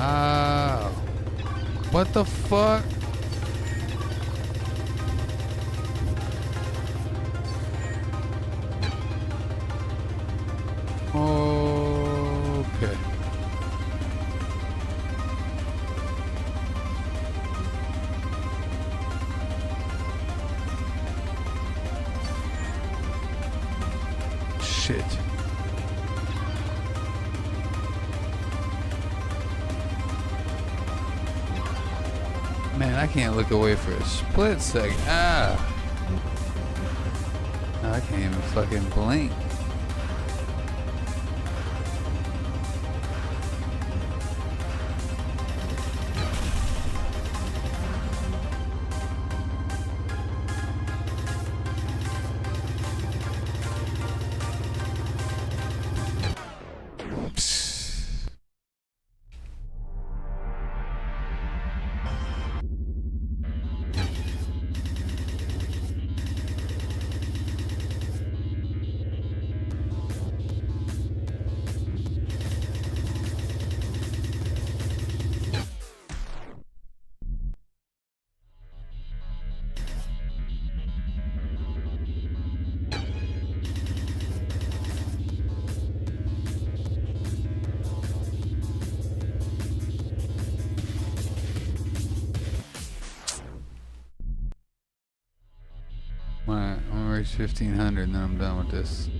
Ah. What the fuck? Okay. Shit. Man, I can't look away for a split second. Ah! I can't even fucking blink. Alright, I'm gonna reach 1500 and then I'm done with this.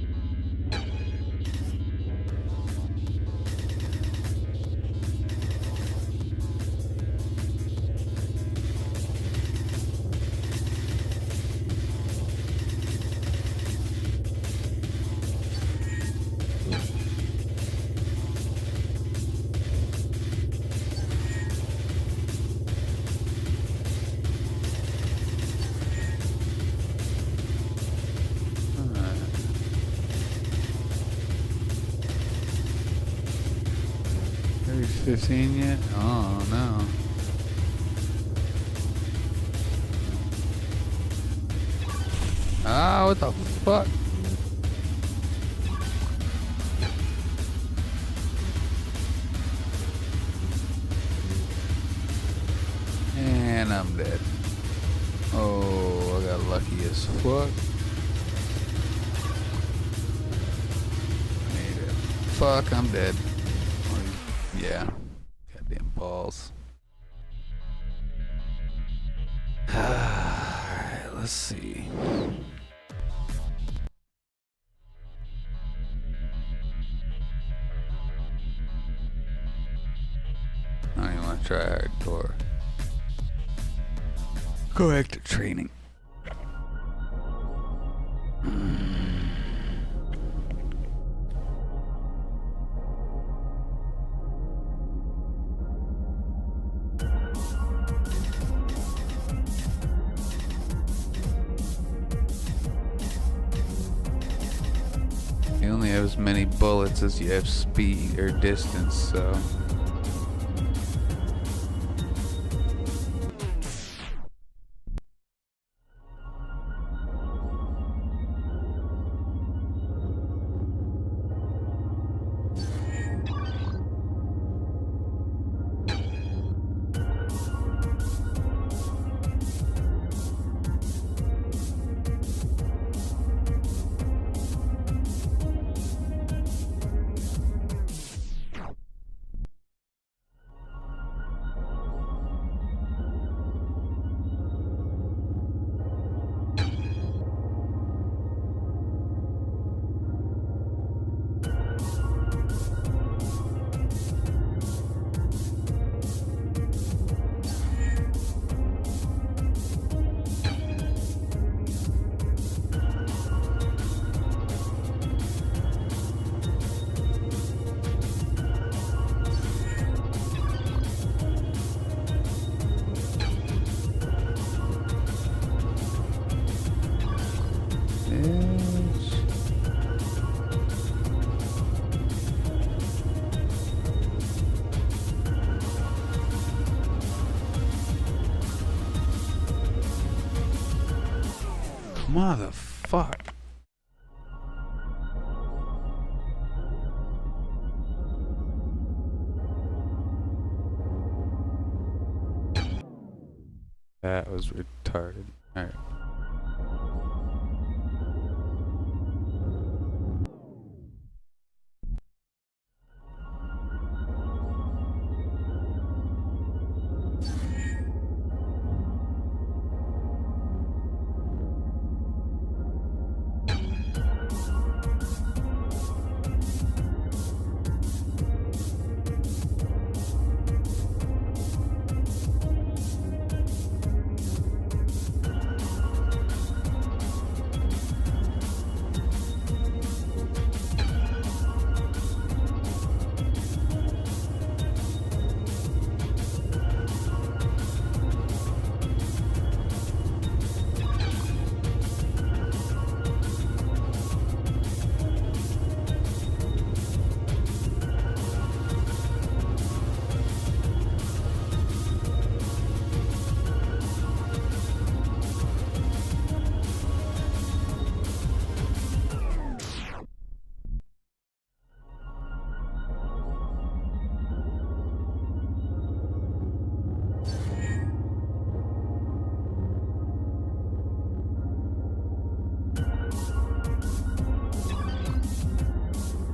Reach 15 yet? Oh no. Ah, what the fuck? And I'm dead. Oh, I got lucky as fuck. Made it. Fuck, I'm dead. Yeah. Goddamn balls. Alright, let's see. I don't even want to try hardcore. Go back to training. You only have as many bullets as you have speed or distance, so. Motherfuck. That was retarded. Alright.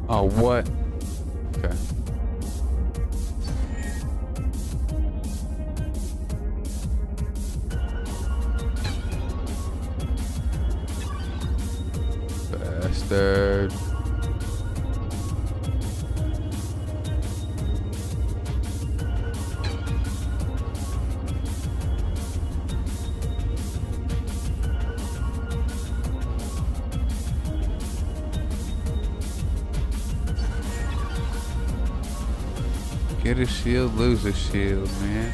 Oh, what? Okay. Bastard. Get a shield, lose a shield, man.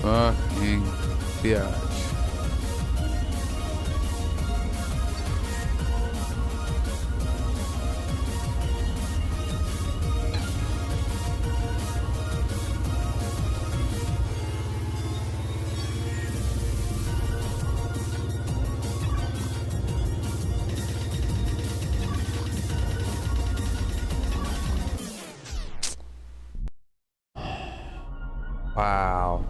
Fucking biatch. Wow.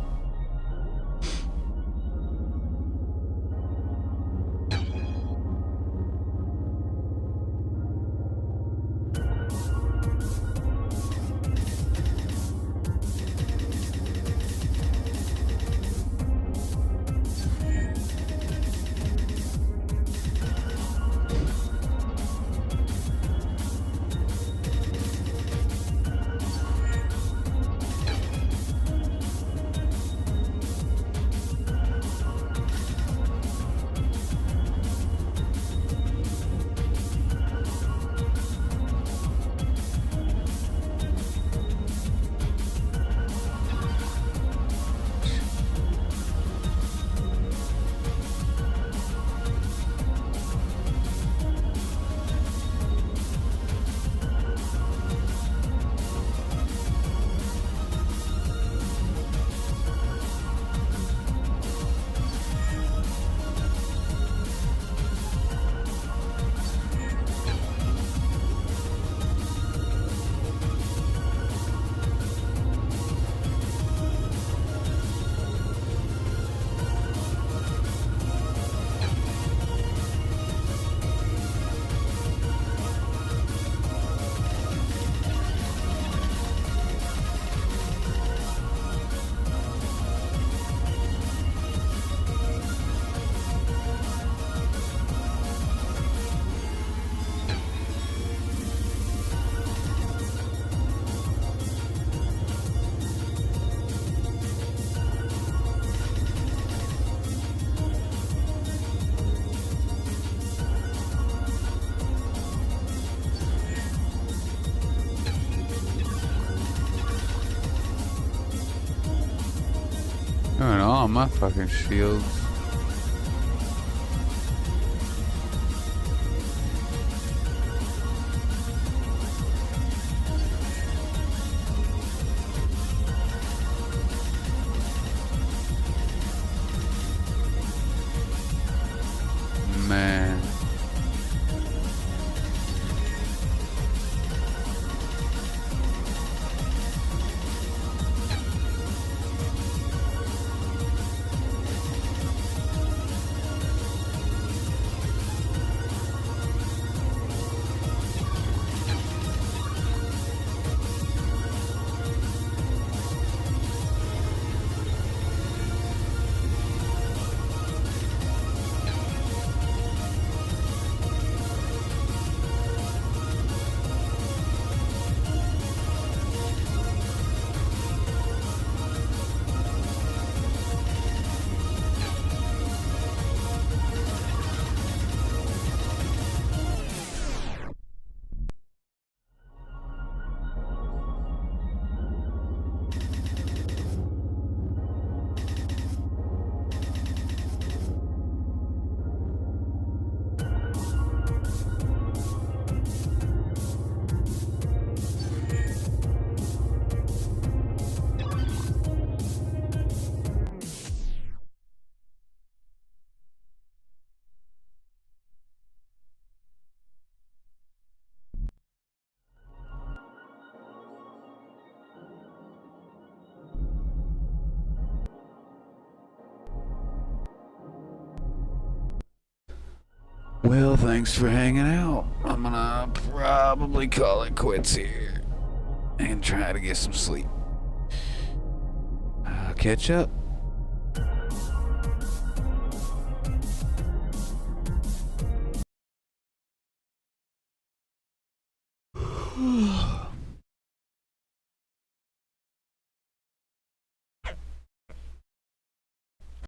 Turn on my fucking shields. Man. Well, thanks for hanging out. I'm gonna probably call it quits here and try to get some sleep. I'll catch up.